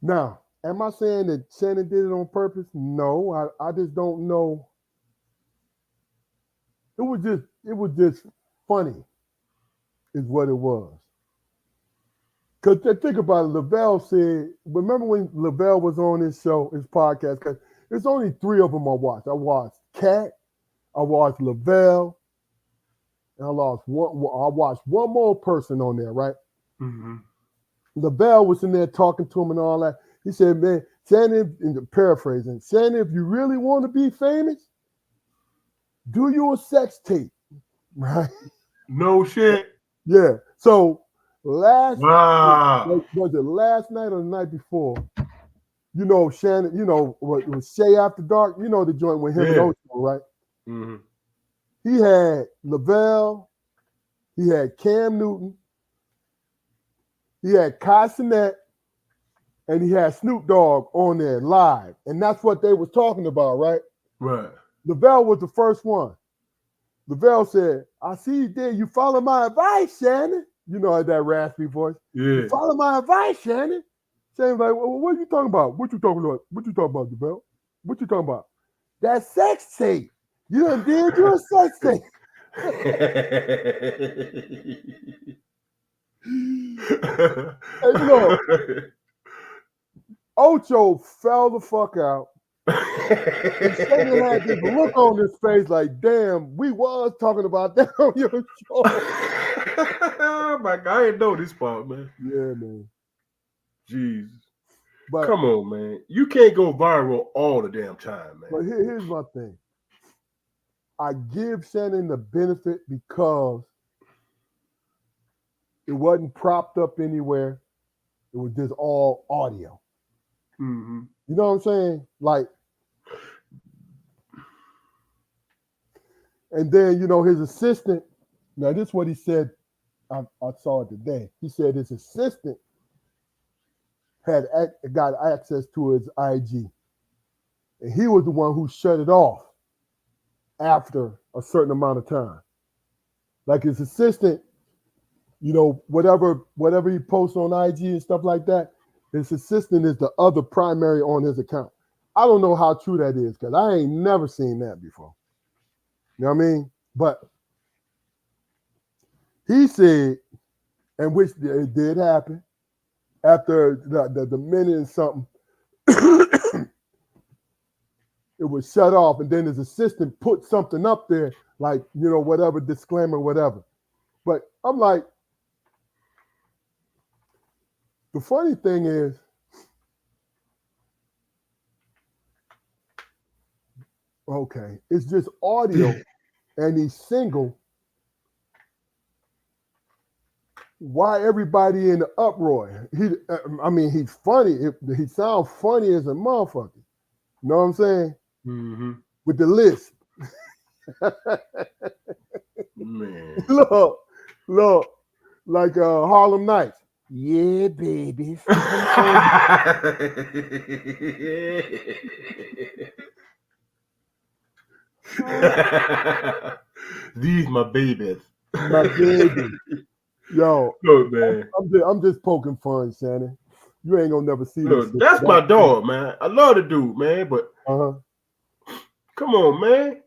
Now, am I saying that Shannon did it on purpose? No, I just don't know. It was just funny, is what it was. Because think about it, Lavelle said, remember when Lavelle was on his show, his podcast, because there's only 3 of them I watched. I watched Cat, I watched Lavelle, and I watched one more person on there, right? Mm-hmm. Lavelle was in there talking to him and all that. He said, man, Shannon, in the paraphrasing, Shannon, if you really want to be famous, do you a sex tape, right? No shit. Yeah. So was it last night or the night before? Shannon, what was Shay After Dark? The joint with him and Ocho, right? Mm-hmm. He had Lavelle, he had Cam Newton, he had Kai Cenat, and he had Snoop Dogg on there live. And that's what they was talking about, right? Right. Lavelle was the first one. Lavelle said, I see you did. You follow my advice, Shannon. That raspy voice. Yeah. You follow my advice, Shannon. Shannon's like, well, what are you talking about? What you talking about? What you talking about, Lavelle? What you talking about? That sex tape. You done did your sex tape. Hey, look. Ocho fell the fuck out. And Shannon had this look on his face like, damn, we was talking about that on your show. Oh my God, I didn't know this part, man. Yeah, man. Jesus. But come on, man. You can't go viral all the damn time, man. But here's my thing. I give Shannon the benefit because it wasn't propped up anywhere. It was just all audio. Mm-hmm. You know what I'm saying? Like, and then, his assistant, now this is what he said, I saw it today. He said his assistant got access to his IG. And he was the one who shut it off after a certain amount of time. Like his assistant, whatever he posts on IG and stuff like that, his assistant is the other primary on his account. I don't know how true that is because I ain't never seen that before. You know what I mean? But he said, and which it did happen, after the minute and something, it was shut off, and then his assistant put something up there, like, whatever, disclaimer, whatever. But I'm like, The funny thing is, okay, it's just audio, and he's single. Why everybody in the uproar? I mean, he's funny. He sounds funny as a motherfucker. You know what I'm saying? Mm-hmm. With the list, Man. look, look, like Harlem Nights. Yeah, babies, come on, These my babies. my baby. Yo, Look, man. I'm just poking fun, Shannon. You ain't gonna never see this Look, shit. that's my dog, man. I love the dude, man. But Uh huh. come on, man.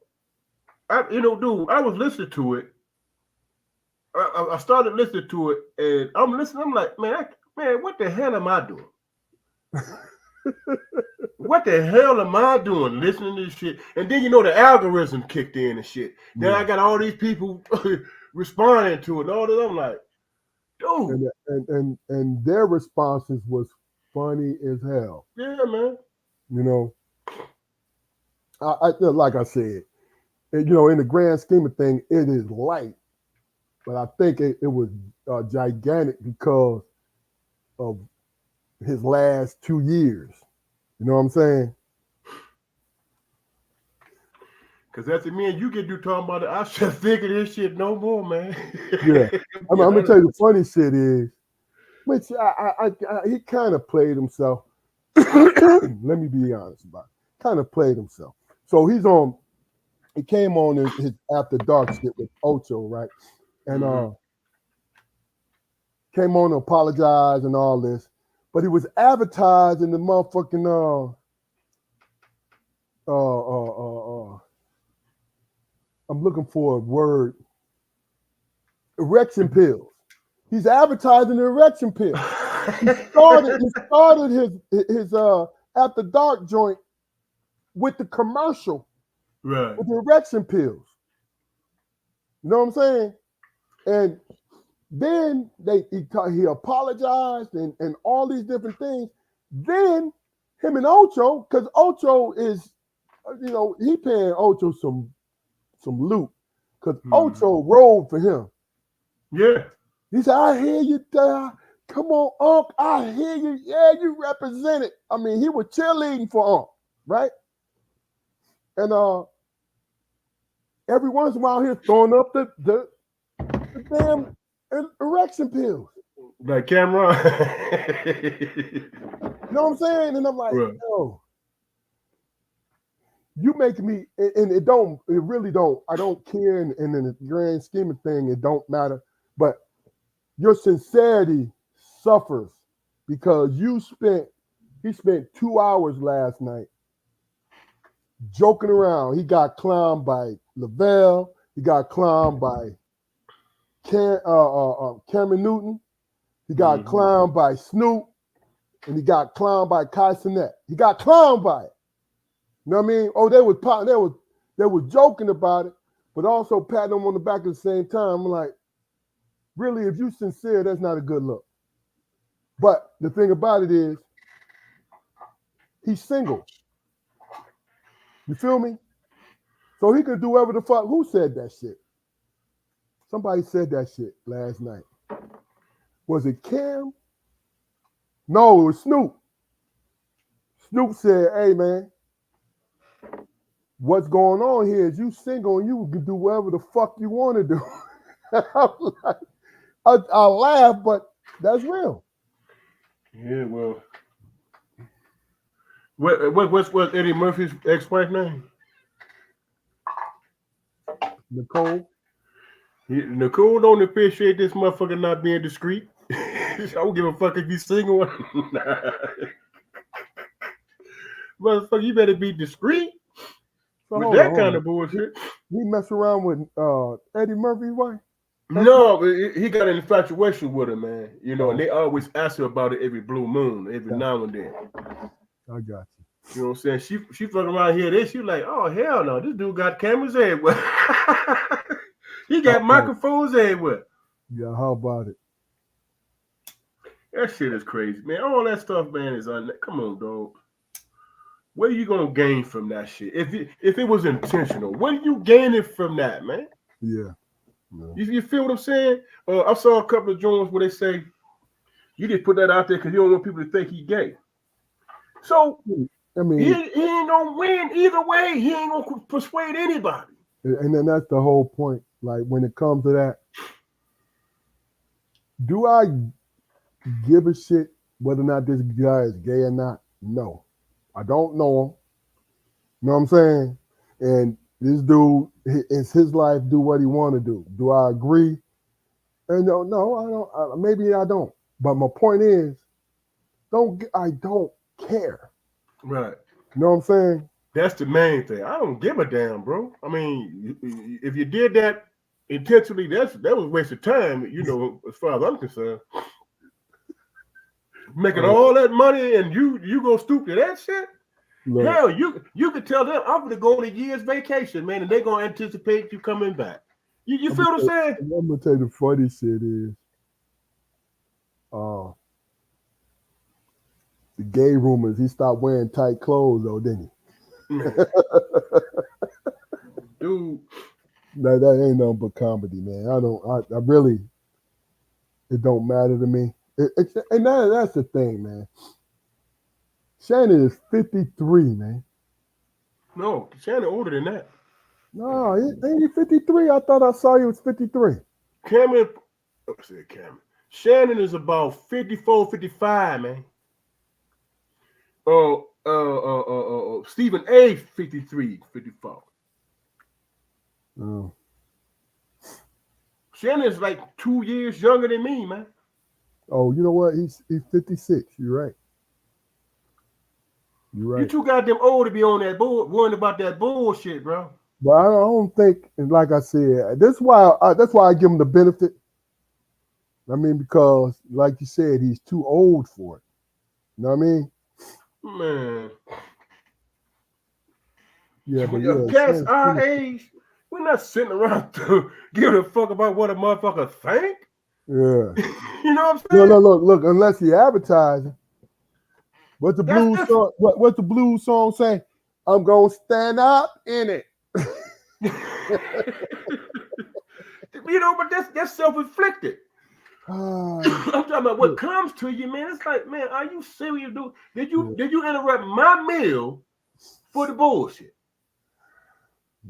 Dude, I was listening to it. I started listening to it, and I'm listening. I'm like, man, what the hell am I doing? What the hell am I doing listening to this shit? And then the algorithm kicked in and shit. Then Yeah. I got all these people responding to it and all that. I'm like, dude, And their responses was funny as hell. yeah, man. You know, like I said, in the grand scheme of things, it is light, but I think it was gigantic because of his last 2 years. You know what I'm saying? Cause after me and you get through talking about it, I should figure this shit no more, man. Yeah. I'm Be gonna tell honest. you the funny shit is, which he kind of played himself. Let me be honest about it. Kind of played himself. So he came on his after dark shit with Ocho, right? And Mm-hmm. came on to apologize and all this. But he was advertised in the motherfucking uh uh uh uh I'm looking for a word. Erection pills. He's advertising the erection pills. He started his after dark joint with the commercial Right. with the erection pills. You know what I'm saying? And then he apologized and all these different things. Then him and Ocho, because Ocho is, he paying Ocho some loot, because Mm-hmm. Ocho rolled for him. Yeah. He said, "I hear you, Dad. Come on, Unc. I hear you. Yeah, you represent it." I mean, he was cheerleading for Unc, right? And every once in a while, he's throwing up the damn erection pills. Like Cameron. You know what I'm saying? And I'm like, Right. yo, you making me, and it really don't, I don't care, and in the grand scheme of thing, it don't matter. But your sincerity suffers because he spent 2 hours last night joking around. He got clowned by Lavelle. He got clowned by Cameron Newton. He got Mm-hmm. clowned by Snoop, and he got clowned by Kai Cenat. He got clowned by it. You know what I mean? Oh, they were joking about it, but also patting him on the back at the same time. I'm like, really, if you sincere, that's not a good look. But the thing about it is, he's single. You feel me? So he could do whatever the fuck. Who said that shit? Somebody said that shit last night. Was it Cam? No, it was Snoop. Snoop said, "Hey man, what's going on here is you single and you can do whatever the fuck you want to do." I laugh, but that's real. Yeah, well, what's Eddie Murphy's ex-wife name? Nicole. Nicole don't appreciate this motherfucker not being discreet. I don't give a fuck if you single or not. Motherfucker, you better be discreet So with hold on, that hold kind on. of bullshit. He messed around with Eddie Murphy's wife. That's what. No, but he got an infatuation with her, man. And Oh, they always ask her about it every blue moon, every got now and then. I got you. You know what I'm saying? She fucking around here. This she like, oh hell no, this dude got cameras everywhere. He How got about it? microphones everywhere. Yeah, how about it? That shit is crazy, man. All that stuff, man, is come on, dog. What are you gonna gain from that shit? If it was intentional, what are you gaining from that, man? Yeah. Yeah. You feel what I'm saying? I saw a couple of joints where they say you just put that out there because you don't want people to think he gay. So I he mean, he ain't gonna win either way. He ain't gonna persuade anybody. and then that's the whole point. Like when it comes to that, do I give a shit whether or not this guy is gay or not? No. I don't know him. You know what I'm saying? And this dude, it's his life. Do what he want to do. Do I agree? And no, I don't. Maybe I don't. But my point is, I don't care. Right. You know what I'm saying? That's the main thing. I don't give a damn, bro. I mean, if you did that intentionally, that was a waste of time. As far as I'm concerned, making Uh, all that money and you gonna stoop to that shit. look, Hell, you could tell them I'm gonna go on a year's vacation, man, and they're gonna anticipate you coming back. You feel what I'm saying? I'm gonna tell you the funny shit is, uh, the gay rumors. He stopped wearing tight clothes though, didn't he? Man, dude. That ain't nothing but comedy, man. I really, it don't matter to me. That's the thing, man. Shannon is 53, man. No, Shannon older than that. No, ain't he 53? I thought I saw he was 53. Cameron, I said Cameron. Shannon is about 54, 55, man. Stephen A. 53, 54. Oh, Shannon's like 2 years younger than me, man. oh, you know what? He's 56. You're right. You're You right. too goddamn old to be on that worrying about that bullshit, bro. But I don't think, and like I said, that's why I give him the benefit. I mean, because like you said, he's too old for it. You know what I mean? Man, Yeah, but of yeah, cats our Shannon, age, we're not sitting around to give a fuck about what a motherfucker think. yeah. You know what I'm No, saying? no, look. Unless he advertising, what the That's blues different. song? What the blues song say? I'm gonna stand up in it. But that's self-inflicted. Ah, I'm talking about what shit. comes to you, man. It's like, man, are you serious, dude? Did you Yeah, did you interrupt my meal for the bullshit?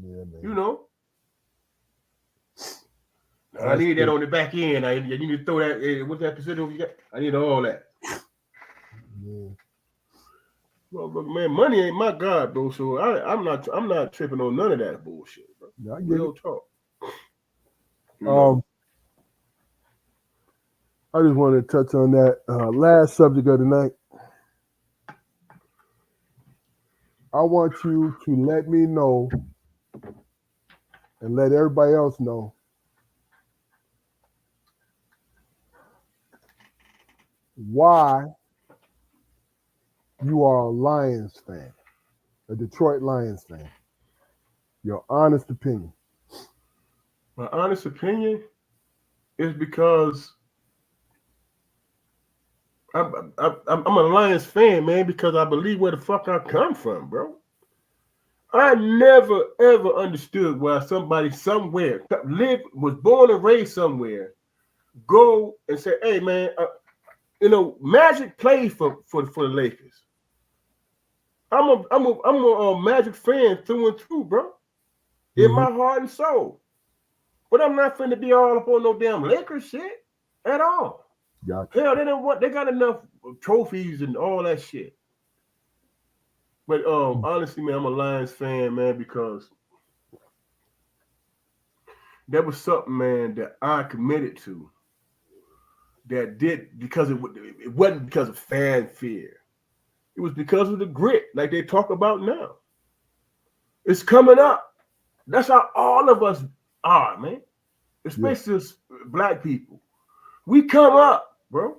yeah, You man. know, I That's need that the on the back end. You need to throw that. What's that percentage you got? I need all that. yeah. Well, but man, money ain't my god, bro. So I'm not tripping on none of that bullshit, bro. Yeah, I get it. Real talk. You know. Um, I just wanted to touch on that last subject of the night. I want you to let me know and let everybody else know why you are a Lions fan, a Detroit Lions fan. Your honest opinion. My honest opinion is because I'm a Lions fan, man, because I believe where the fuck I come from, bro. I never ever understood why somebody somewhere was born and raised somewhere, go and say, "Hey, man, Magic played for the Lakers. I'm a Magic fan through and through, bro, in Mm-hmm. my heart and soul. But I'm not finna be all up on no damn Lakers shit at all. Gotcha. Hell, they don't want. They got enough trophies and all that shit. But honestly, man, I'm a Lions fan, man, because that was something, man, that I committed to. That did because it wasn't because of fanfare. It was because of the grit, like they talk about now. It's coming up. That's how all of us are, man. Yeah, Especially us black people. We come up, bro.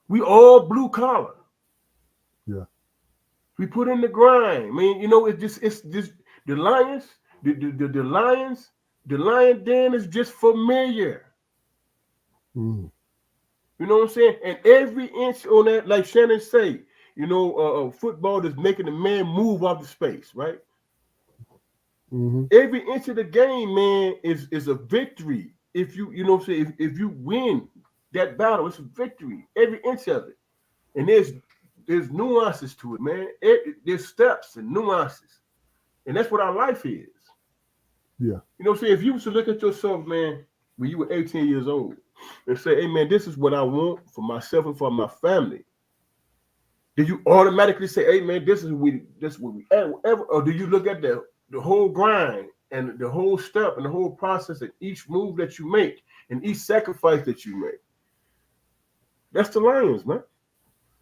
We all blue collar. yeah. We put in the grind. I mean, it's just the Lions, the Lions, the Lion Den is just familiar. Mm. You know what I'm saying? And every inch on that, like Shannon say, football is making the man move off the space, right? Mm-hmm. Every inch of the game, man, is a victory. If you know what I'm saying, if you win that battle, it's a victory. Every inch of it. And there's nuances to it, man. There's steps and nuances. And that's what our life is. Yeah. You know what I'm saying? If you was to look at yourself, man, when you were 18 years old, and say, hey man, this is what I want for myself and for my family, did you automatically say, hey man, this is what we ever, or do you look at the whole grind and the whole step and the whole process and each move that you make and each sacrifice that you make? That's the Lions, man.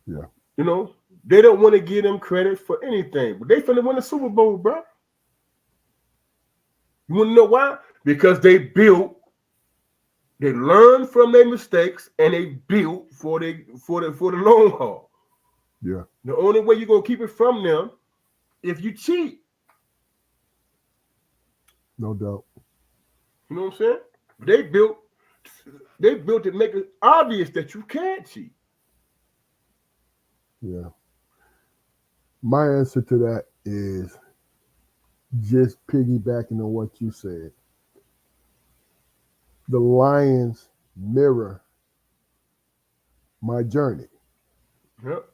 Yeah. You know, they don't want to give them credit for anything, but they finna win the Super Bowl, bro. You want to know why? Because they learned from their mistakes and they built for the long haul. Yeah. The only way you're gonna keep it from them if you cheat. No doubt. You know what I'm saying? They built they built it make it obvious that you can't cheat. Yeah. My answer to that is just piggybacking on what you said. The Lions mirror my journey, Yep.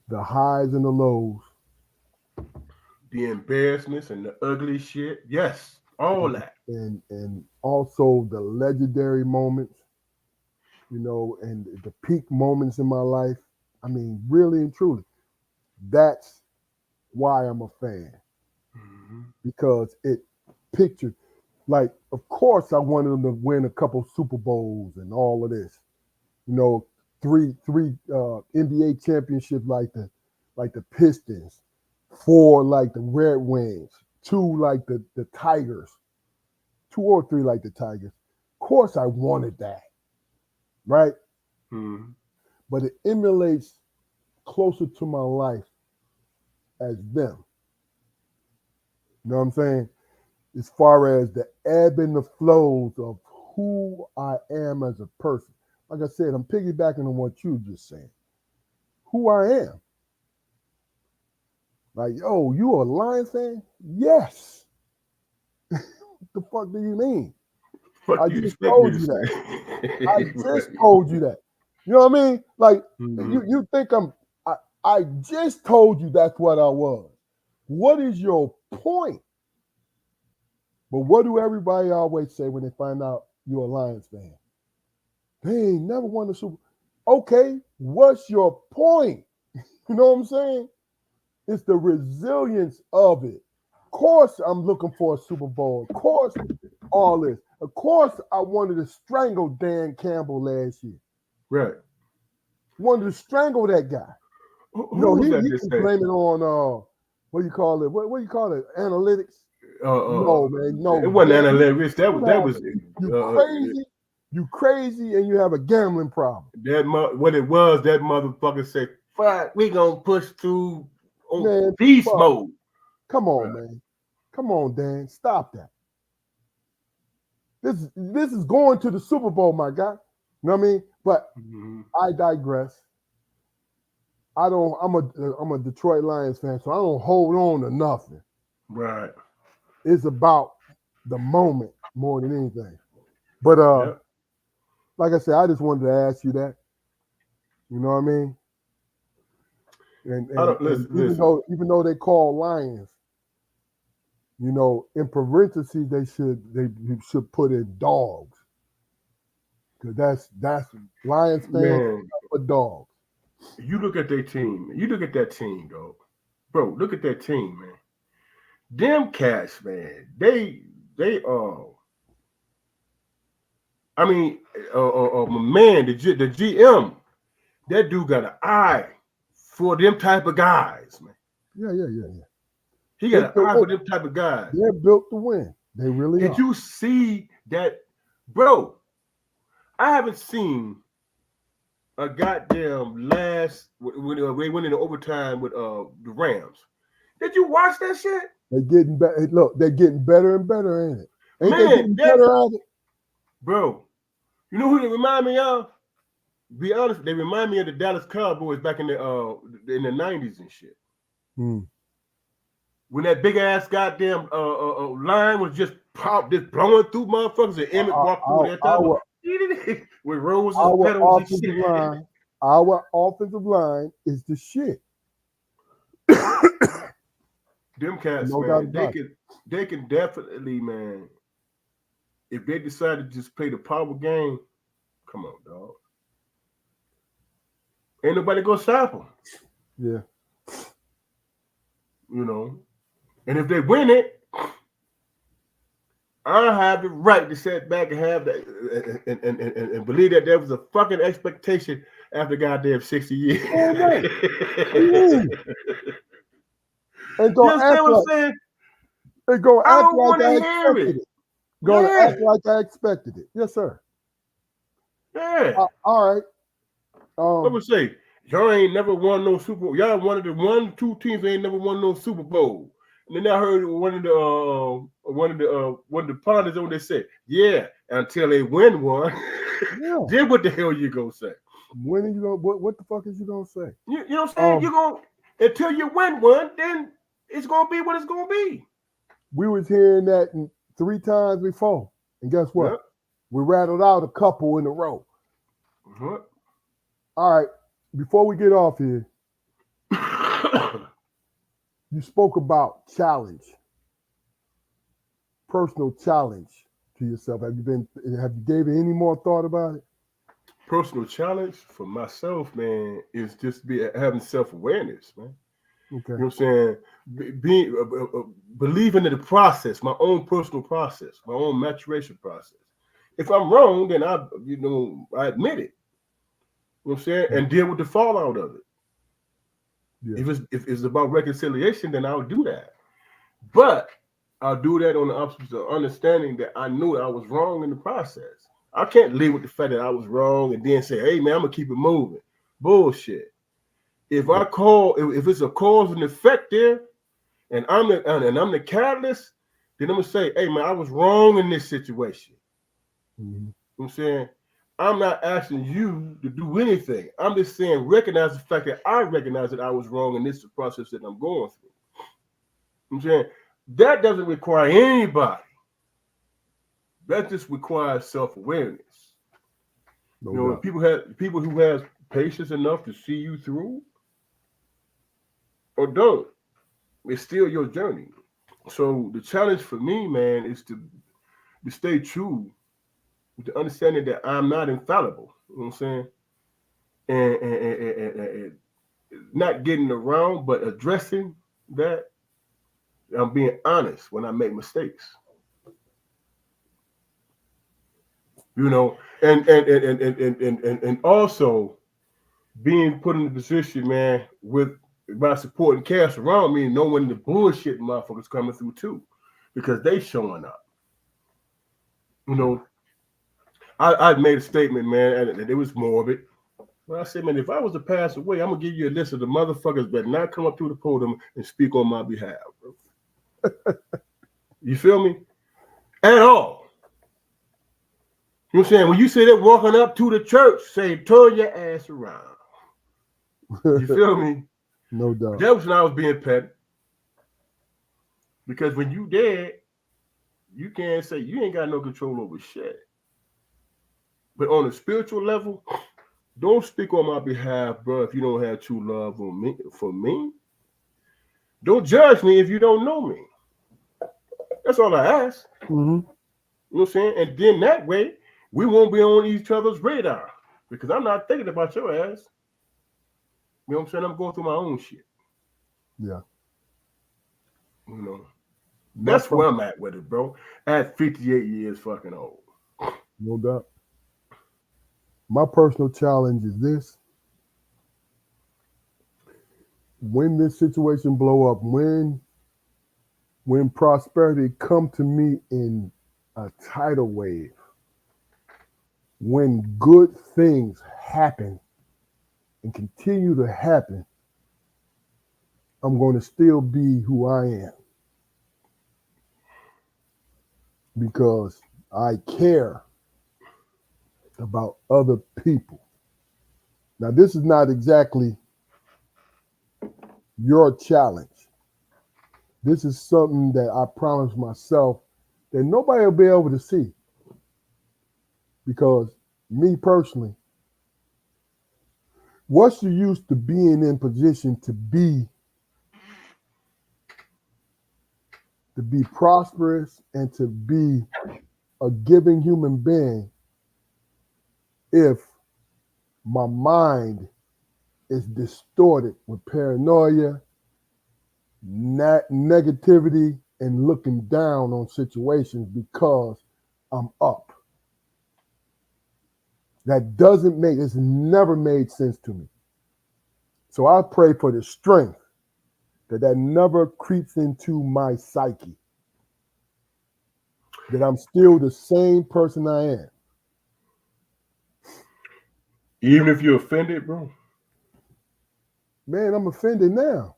the highs and the lows, The embarrassments and the ugly shit. Yes, all that. and also the legendary moments, and the peak moments in my life. I mean, really and truly, that's why I'm a fan Mm-hmm. because it pictured, like, of course, I wanted them to win a couple Super Bowls and all of this, you know, three NBA championships like the Pistons, four like the Red Wings, two like the Tigers, two or three like the Tigers. Of course, I wanted that, right? Mm-hmm. But it emulates closer to my life as them. You know what I'm saying? As far as the ebb and the flows of who I am as a person. Like I said, I'm piggybacking on what you just said. Who I am. Like, yo, you a Lions fan? Yes. What the fuck do you mean? What I do you just expect me told to you that. I say? just told you that. You know what I mean? Like, Mm-hmm. you think I just told you that's what I was. What is your point? But what do everybody always say when they find out you're a Lions fan? They ain't never won the Super. Okay, what's your point? You know what I'm saying? It's the resilience of it. Of course, I'm looking for a Super Bowl. Of course, all this. Of course, I wanted to strangle Dan Campbell last year. Right. Wanted to strangle that guy. You know, Who was he that he they can say? blame it on what do you call it? What do you call it? Analytics? Uh, uh, No, man, it no. wasn't Dan, Anna Rich. you That have was you uh, crazy, you crazy, and you have a gambling problem. what it was. That motherfucker said, "Fuck, we gonna push through on Man, beast fuck. mode." Come on, Right. man. Come on, Dan. Stop that. This is going to the Super Bowl, my guy. You know what I mean? But Mm-hmm. I digress. I don't. I'm a Detroit Lions fan, so I don't hold on to nothing. Right. It's about the moment more than anything. But Yep. like I said, I just wanted to ask you that. You know what I mean? And I and don't and listen. even Listen. though they call Lions, in parentheses they should put in dogs because that's Lions fans Man, for dogs. you look at their team. You look at that team, though, bro. Look at that team, man. Them cats, man. They. I mean, my man, the GM, that dude got an eye for them type of guys, man. Yeah, yeah, yeah, yeah. He They got an built eye win. for them type of guys. They're built to win. They really And are. you see that, bro. I haven't seen a goddamn last when they went into overtime with the Rams. Did you watch that shit, They're getting better. Look, they're getting better and better, ain't it? Ain't they man? getting That better at it? bro. You know who they remind me of? Be honest, they remind me of the Dallas Cowboys back in the '90s and shit. Mm. When that big ass goddamn line was just just blowing through motherfuckers, and Emmett walked through that time Our with roses, our petals, and offensive shit. line, our offensive line is the shit. Them cats, No doubt man, about it. they can definitely, man. If they decide to just play the power game, come on, dog. Ain't nobody gonna stop them, Yeah. you know. And if they win it, I have the right to sit back and have that and believe that there was a fucking expectation after goddamn 60 years. Man, right. What do you mean? Ain't You gonna understand act what I'm like saying? Ain't gonna I act don't like want to I hear expected it. it. Gonna act Yeah, like I expected it. Yes, sir. yeah. All right. What would say? Y'all ain't never won no Super Bowl. Y'all one of the two teams that ain't never won no Super Bowl. And then I heard one of the pundits on there say, "Yeah, until they win one." Yeah. Then what the hell you gonna say? When are you gonna what the fuck is you gonna say? You know what I'm saying? Um, You gonna until you win one, then it's gonna be what it's gonna be. we was hearing that 3 times before, and guess Yeah. what? We rattled out a couple in a row. Uh-huh. All right. Before we get off here, you spoke about challenge, personal challenge to yourself. Have you gave it any more thought about it? Personal challenge for myself, man, is just be having self awareness, man. Okay. You know what I'm saying? Being believing in the process, my own personal process, my own maturation process. If I'm wrong, then I admit it. You know what I'm saying? Mm. And deal with the fallout of it. Yeah. If it's about reconciliation, then I'll do that. But I'll do that on the opposite of understanding that I knew I was wrong in the process. I can't live with the fact that I was wrong and then say, "Hey man, I'm gonna keep it moving." Bullshit. Yeah. If it's a cause and effect there, and I'm the catalyst, then I'm gonna say, "Hey man, I was wrong in this situation." Mm-hmm. You know what I'm saying, I'm not asking you to do anything. I'm just saying recognize the fact that I recognize that I was wrong in this process that I'm going through. You know what I'm saying that doesn't require anybody. That just requires self-awareness. No You know, if doubt. people who has patience enough to see you through or don't, it's still your journey. So the challenge for me, man, is to stay true with the understanding that I'm not infallible. You know what I'm saying? And not getting around, but addressing that. I'm being honest when I make mistakes. You know, and also being put in a position, man, with by supporting cast around me, knowing the bullshit motherfuckers coming through too, because they showing up. You Yeah. know, I made a statement, man, and it was morbid. Well, I said, man, if I was to pass away, I'm gonna give you a list of the motherfuckers that not come up to the podium and speak on my behalf, bro. You feel me? At all. You know what I'm saying? When you say that walking up to the church, say, turn your ass around. You feel me? No doubt. That was when I was being petty. Because when you dead, you can't say you ain't got no control over shit. But on a spiritual level, don't speak on my behalf, bro, if you don't have true love on me for me. Don't judge me if you don't know me. That's all I ask. Mm-hmm. You know what I'm saying? And then that way, we won't be on each other's radar. Because I'm not thinking about your ass. You know what I'm saying? I'm going through my own shit. Yeah. You know. My That's per- where I'm at with it, bro. At 58 years fucking old. no doubt. My personal challenge is this: when this situation blow up, when prosperity come to me in a tidal wave, when good things happen and continue to happen, I'm going to still be who I am because I care about other people. Now, this is not exactly your challenge. This is something that I promised myself that nobody will be able to see because me personally, what's the use to being in position to be prosperous and to be a giving human being if my mind is distorted with paranoia, negativity, and looking down on situations because I'm up. That doesn't make, it's never made sense to me. So I pray for the strength that never creeps into my psyche, that I'm still the same person I am. Even if you're offended, bro. Man, I'm offended now.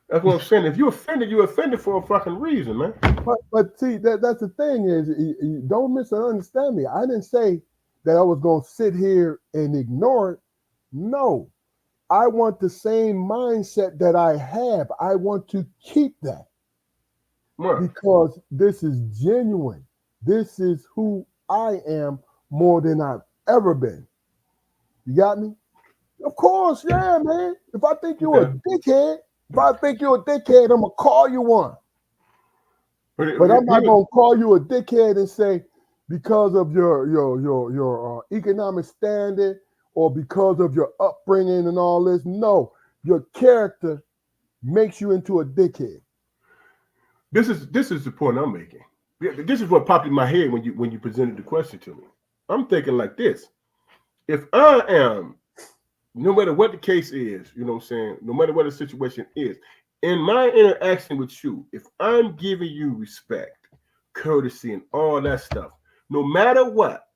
That's what I'm saying. If you're offended for a fucking reason, man. But see, that's the thing is, you don't misunderstand me. I didn't say that I was going to sit here and ignore it. No, I want the same mindset that I have. I want to keep that Right. because this is genuine. This is who I am more than I've ever been. You got me? Of course, yeah, man. If I think you're a Okay. dickhead, if I think you're a dickhead, I'm gonna call you one. But But I'm not even gonna call you a dickhead and say because of your economic standing or because of your upbringing and all this. No, your character makes you into a dickhead. this is the point I'm making. This is what popped in my head when you presented the question to me. I'm thinking like this. If I am, no matter what the case is, you know what I'm saying, no matter what the situation is, in my interaction with you, if I'm giving you respect, courtesy, and all that stuff, no matter what,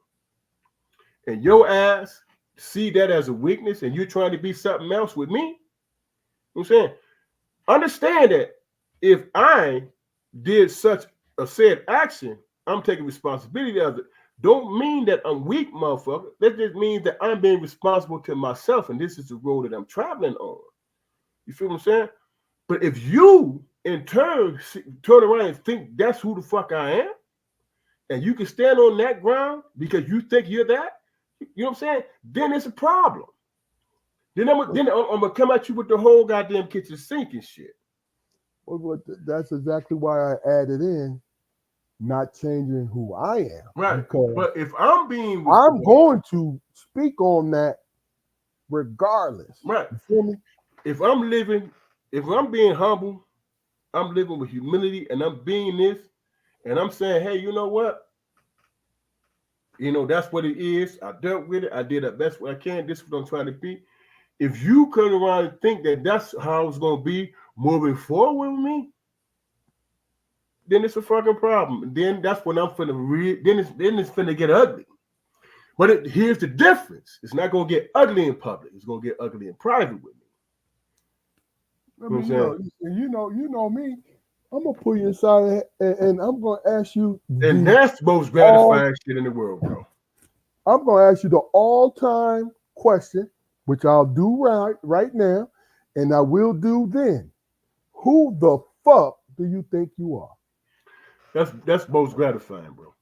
and your ass see that as a weakness and you're trying to be something else with me, you know what I'm saying, understand that if I did such a said action, I'm taking responsibility of it. Don't mean that I'm weak, motherfucker. That just means that I'm being responsible to myself, and this is the road that I'm traveling on. You feel what I'm saying? But if you, in turn, turn around and think that's who the fuck I am, and you can stand on that ground because you think you're that, you know what I'm saying? Then it's a problem. Then I'm gonna come at you with the whole goddamn kitchen sink and shit. That's exactly why I added in not changing who I am Right. because But if I'm being I'm going to speak on that regardless. right, You feel me? if I'm living, if I'm being humble, I'm living with humility and I'm being this, and I'm saying, hey, you know what? That's what it is. I dealt with it. I did the best way I can. This is what I'm trying to be. If you come around and think that that's how it's going to be moving forward with me, then it's a fucking problem. Then that's when I'm finna then it's finna get ugly. But here's the difference. It's not gonna get ugly in public. It's gonna get ugly in private with me. I You know what mean, I'm saying? you know me. I'm gonna pull you aside and I'm gonna ask you And the that's the most all. gratifying shit in the world, bro. I'm gonna ask you the all-time question, which I'll do right now, and I will do then. Who the fuck do you think you are? That's most gratifying, bro.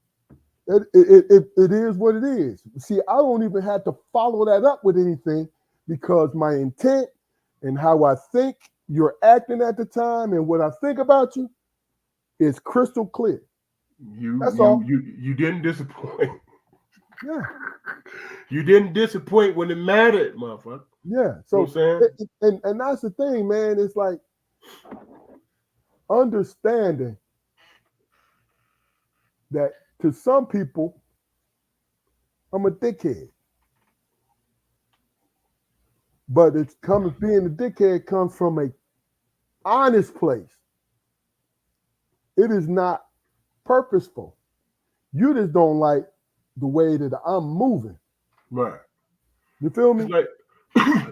It is what it is. See, I don't even have to follow that up with anything because my intent and how I think you're acting at the time and what I think about you is crystal clear. You That's you all. you you didn't disappoint. Yeah, You didn't disappoint when it mattered, motherfucker. yeah. You know what I'm So, saying? and that's the thing, man. It's like understanding that to some people, I'm a dickhead. But it's coming being a dickhead comes from a honest place. It is not purposeful. You just don't like the way that I'm moving. Right. You feel Just me? like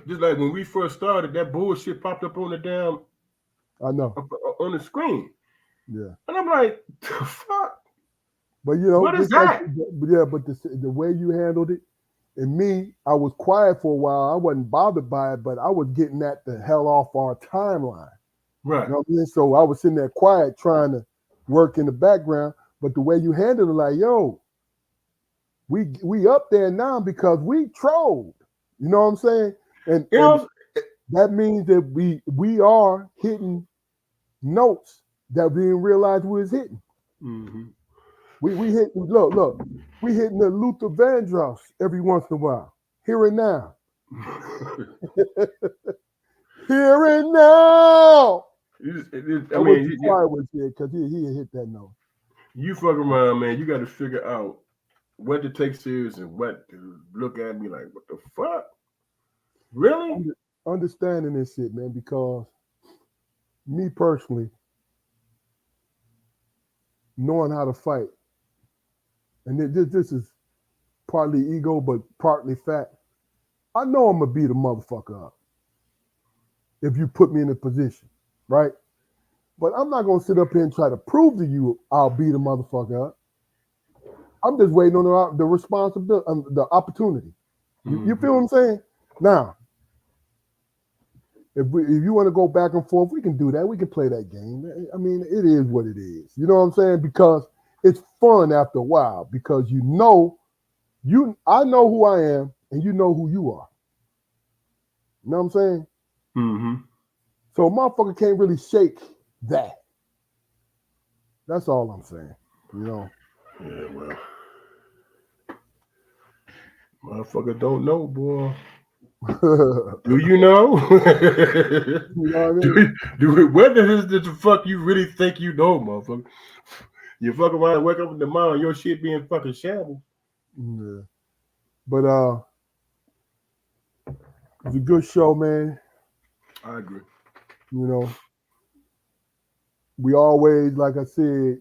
just like when we first started, that bullshit popped up on the damn I know. on the screen. Yeah. And I'm like, the fuck? But What is just like that? but yeah, but the way you handled it, and me, I was quiet for a while. I wasn't bothered by it, but I was getting that the hell off our timeline. Right. You know what I mean? So I was sitting there quiet, trying to work in the background. But the way you handled it, like, yo, we up there now because we trolled. You know what I'm saying? You And know. that means that we are hitting notes that we didn't realize we was hitting. Mm-hmm. We hit look, we hitting the Luther Vandross every once in a while. Here and now. Here and now. I I wish mean, the choir was here because he hit that note. you fuck around, man. You got to figure out what to take serious and what to look at me like, what the fuck? Really? Understanding this shit, man, because me personally, knowing how to fight, and this is partly ego, but partly fact. I know I'm gonna beat a motherfucker up if you put me in a position, right? But I'm not gonna sit up here and try to prove to you I'll beat a motherfucker up. I'm just waiting on the responsibility, the opportunity. You Mm-hmm. feel what I'm saying? Now, if you want to go back and forth, we can do that. We can play that game. I mean, it is what it is. You know what I'm saying? Because it's fun after a while. Because I know who I am, and you know who you are. You know what I'm saying? Mm-hmm. So a motherfucker can't really shake that. That's all I'm saying. You know. Yeah, well, motherfucker don't know, boy. you Do you know? know what I mean? What is the fuck you really think you know, motherfucker? You fuck around and wake up in the morning, your shit being fucking shambles. Yeah. But it's a good show, man. I agree. You know, we always, like I said,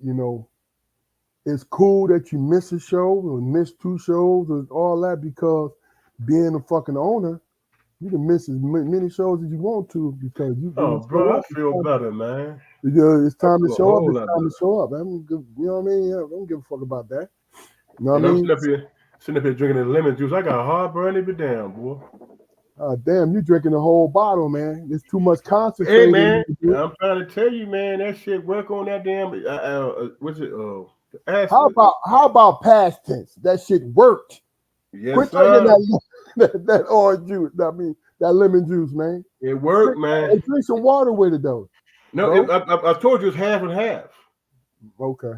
it's cool that you miss a show or miss two shows or all that because being a fucking owner, you can miss as many shows as you want to because when Oh, you show bro, I up, feel better, man. it's I time to feel a show up. whole It's lot time to better. show up. You know what I mean? Yeah, I don't give a fuck about that. You know what I And I'm mean? sitting up here drinking the lemon juice. I got heartburn every damn, boy. Damn, you drinking the whole bottle, man. There's too much Hey, concentrate in man, it. I'm trying to tell you, man, that shit work on that damn. What's it? How Acid. about past tense? That shit worked. Yes, Quit drinking sir. that orange juice. I mean that lemon juice, man. It worked, Drink, man. drink some water with it though, No, bro. I told you it's half and half. Okay.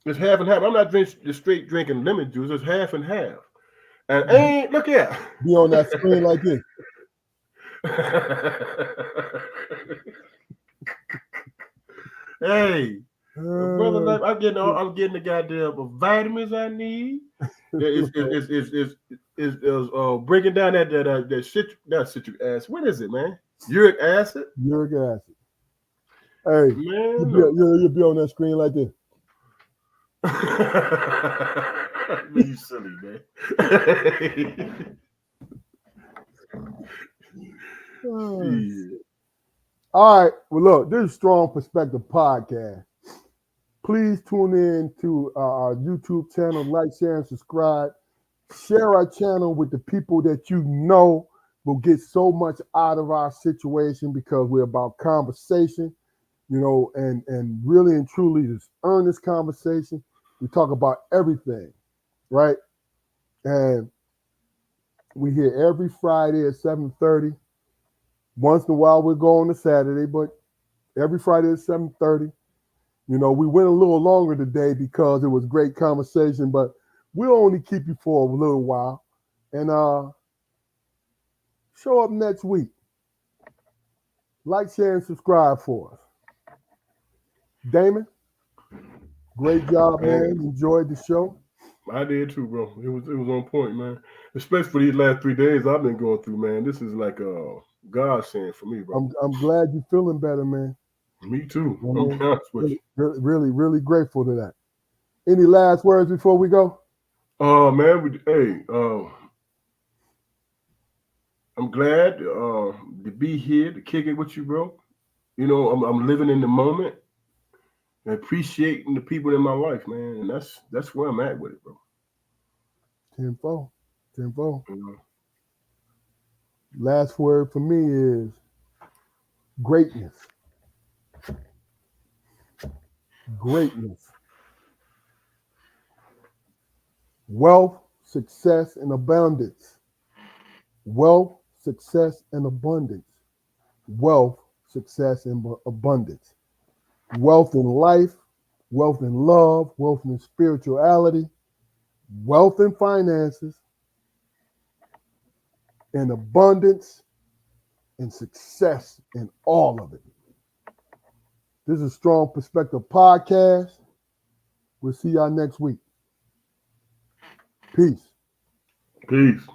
It's half and half. I'm not just straight drinking lemon juice. It's half and half. And ain't look here. Be on that screen like this. Hey, brother, Uh, I'm getting the goddamn vitamins I need. Is breaking down that citric, not citric acid. What is it, man? Uric acid. uric acid. Hey, Man, look. you'll be on that screen like this. Man, you silly, man. Oh, Shit. all right. Well, look, this is Strong Perspective Podcast. Please tune in to our YouTube channel, like, share, and subscribe. Share our channel with the people that you know will get so much out of our situation because we're about conversation, and really and truly just earnest conversation. We talk about everything, right? And we here every Friday at 7:30. Once in a while we'll go on a Saturday, but every Friday at 7:30. We went a little longer today because it was great conversation, but we'll only keep you for a little while. And show up next week. Like, share, and subscribe for us. Damon, great job, man. Man, Enjoyed the show. I did too, bro. It was on point, man. Especially for these last 3 days I've been going through, man. This is like a godsend for me, bro. I'm glad you're feeling better, man. Me too. You know I'm what I be mean? honest with Really, really, really, really grateful to that. Any last words before we go? you. Man, I'm glad to be here to kick it with you, bro. I'm living in the moment. and appreciating the people in my life, man. And that's where I'm at with it, bro. Tenfold. Tenfold. You know? Last word for me is greatness. Greatness. Wealth, success, and abundance. Wealth, success, and abundance. Wealth, success, and abundance. Wealth in life, wealth in love, wealth in spirituality, wealth in finances, and abundance and success in all of it. This is Strong Perspective Podcast. We'll see y'all next week. Peace. Peace.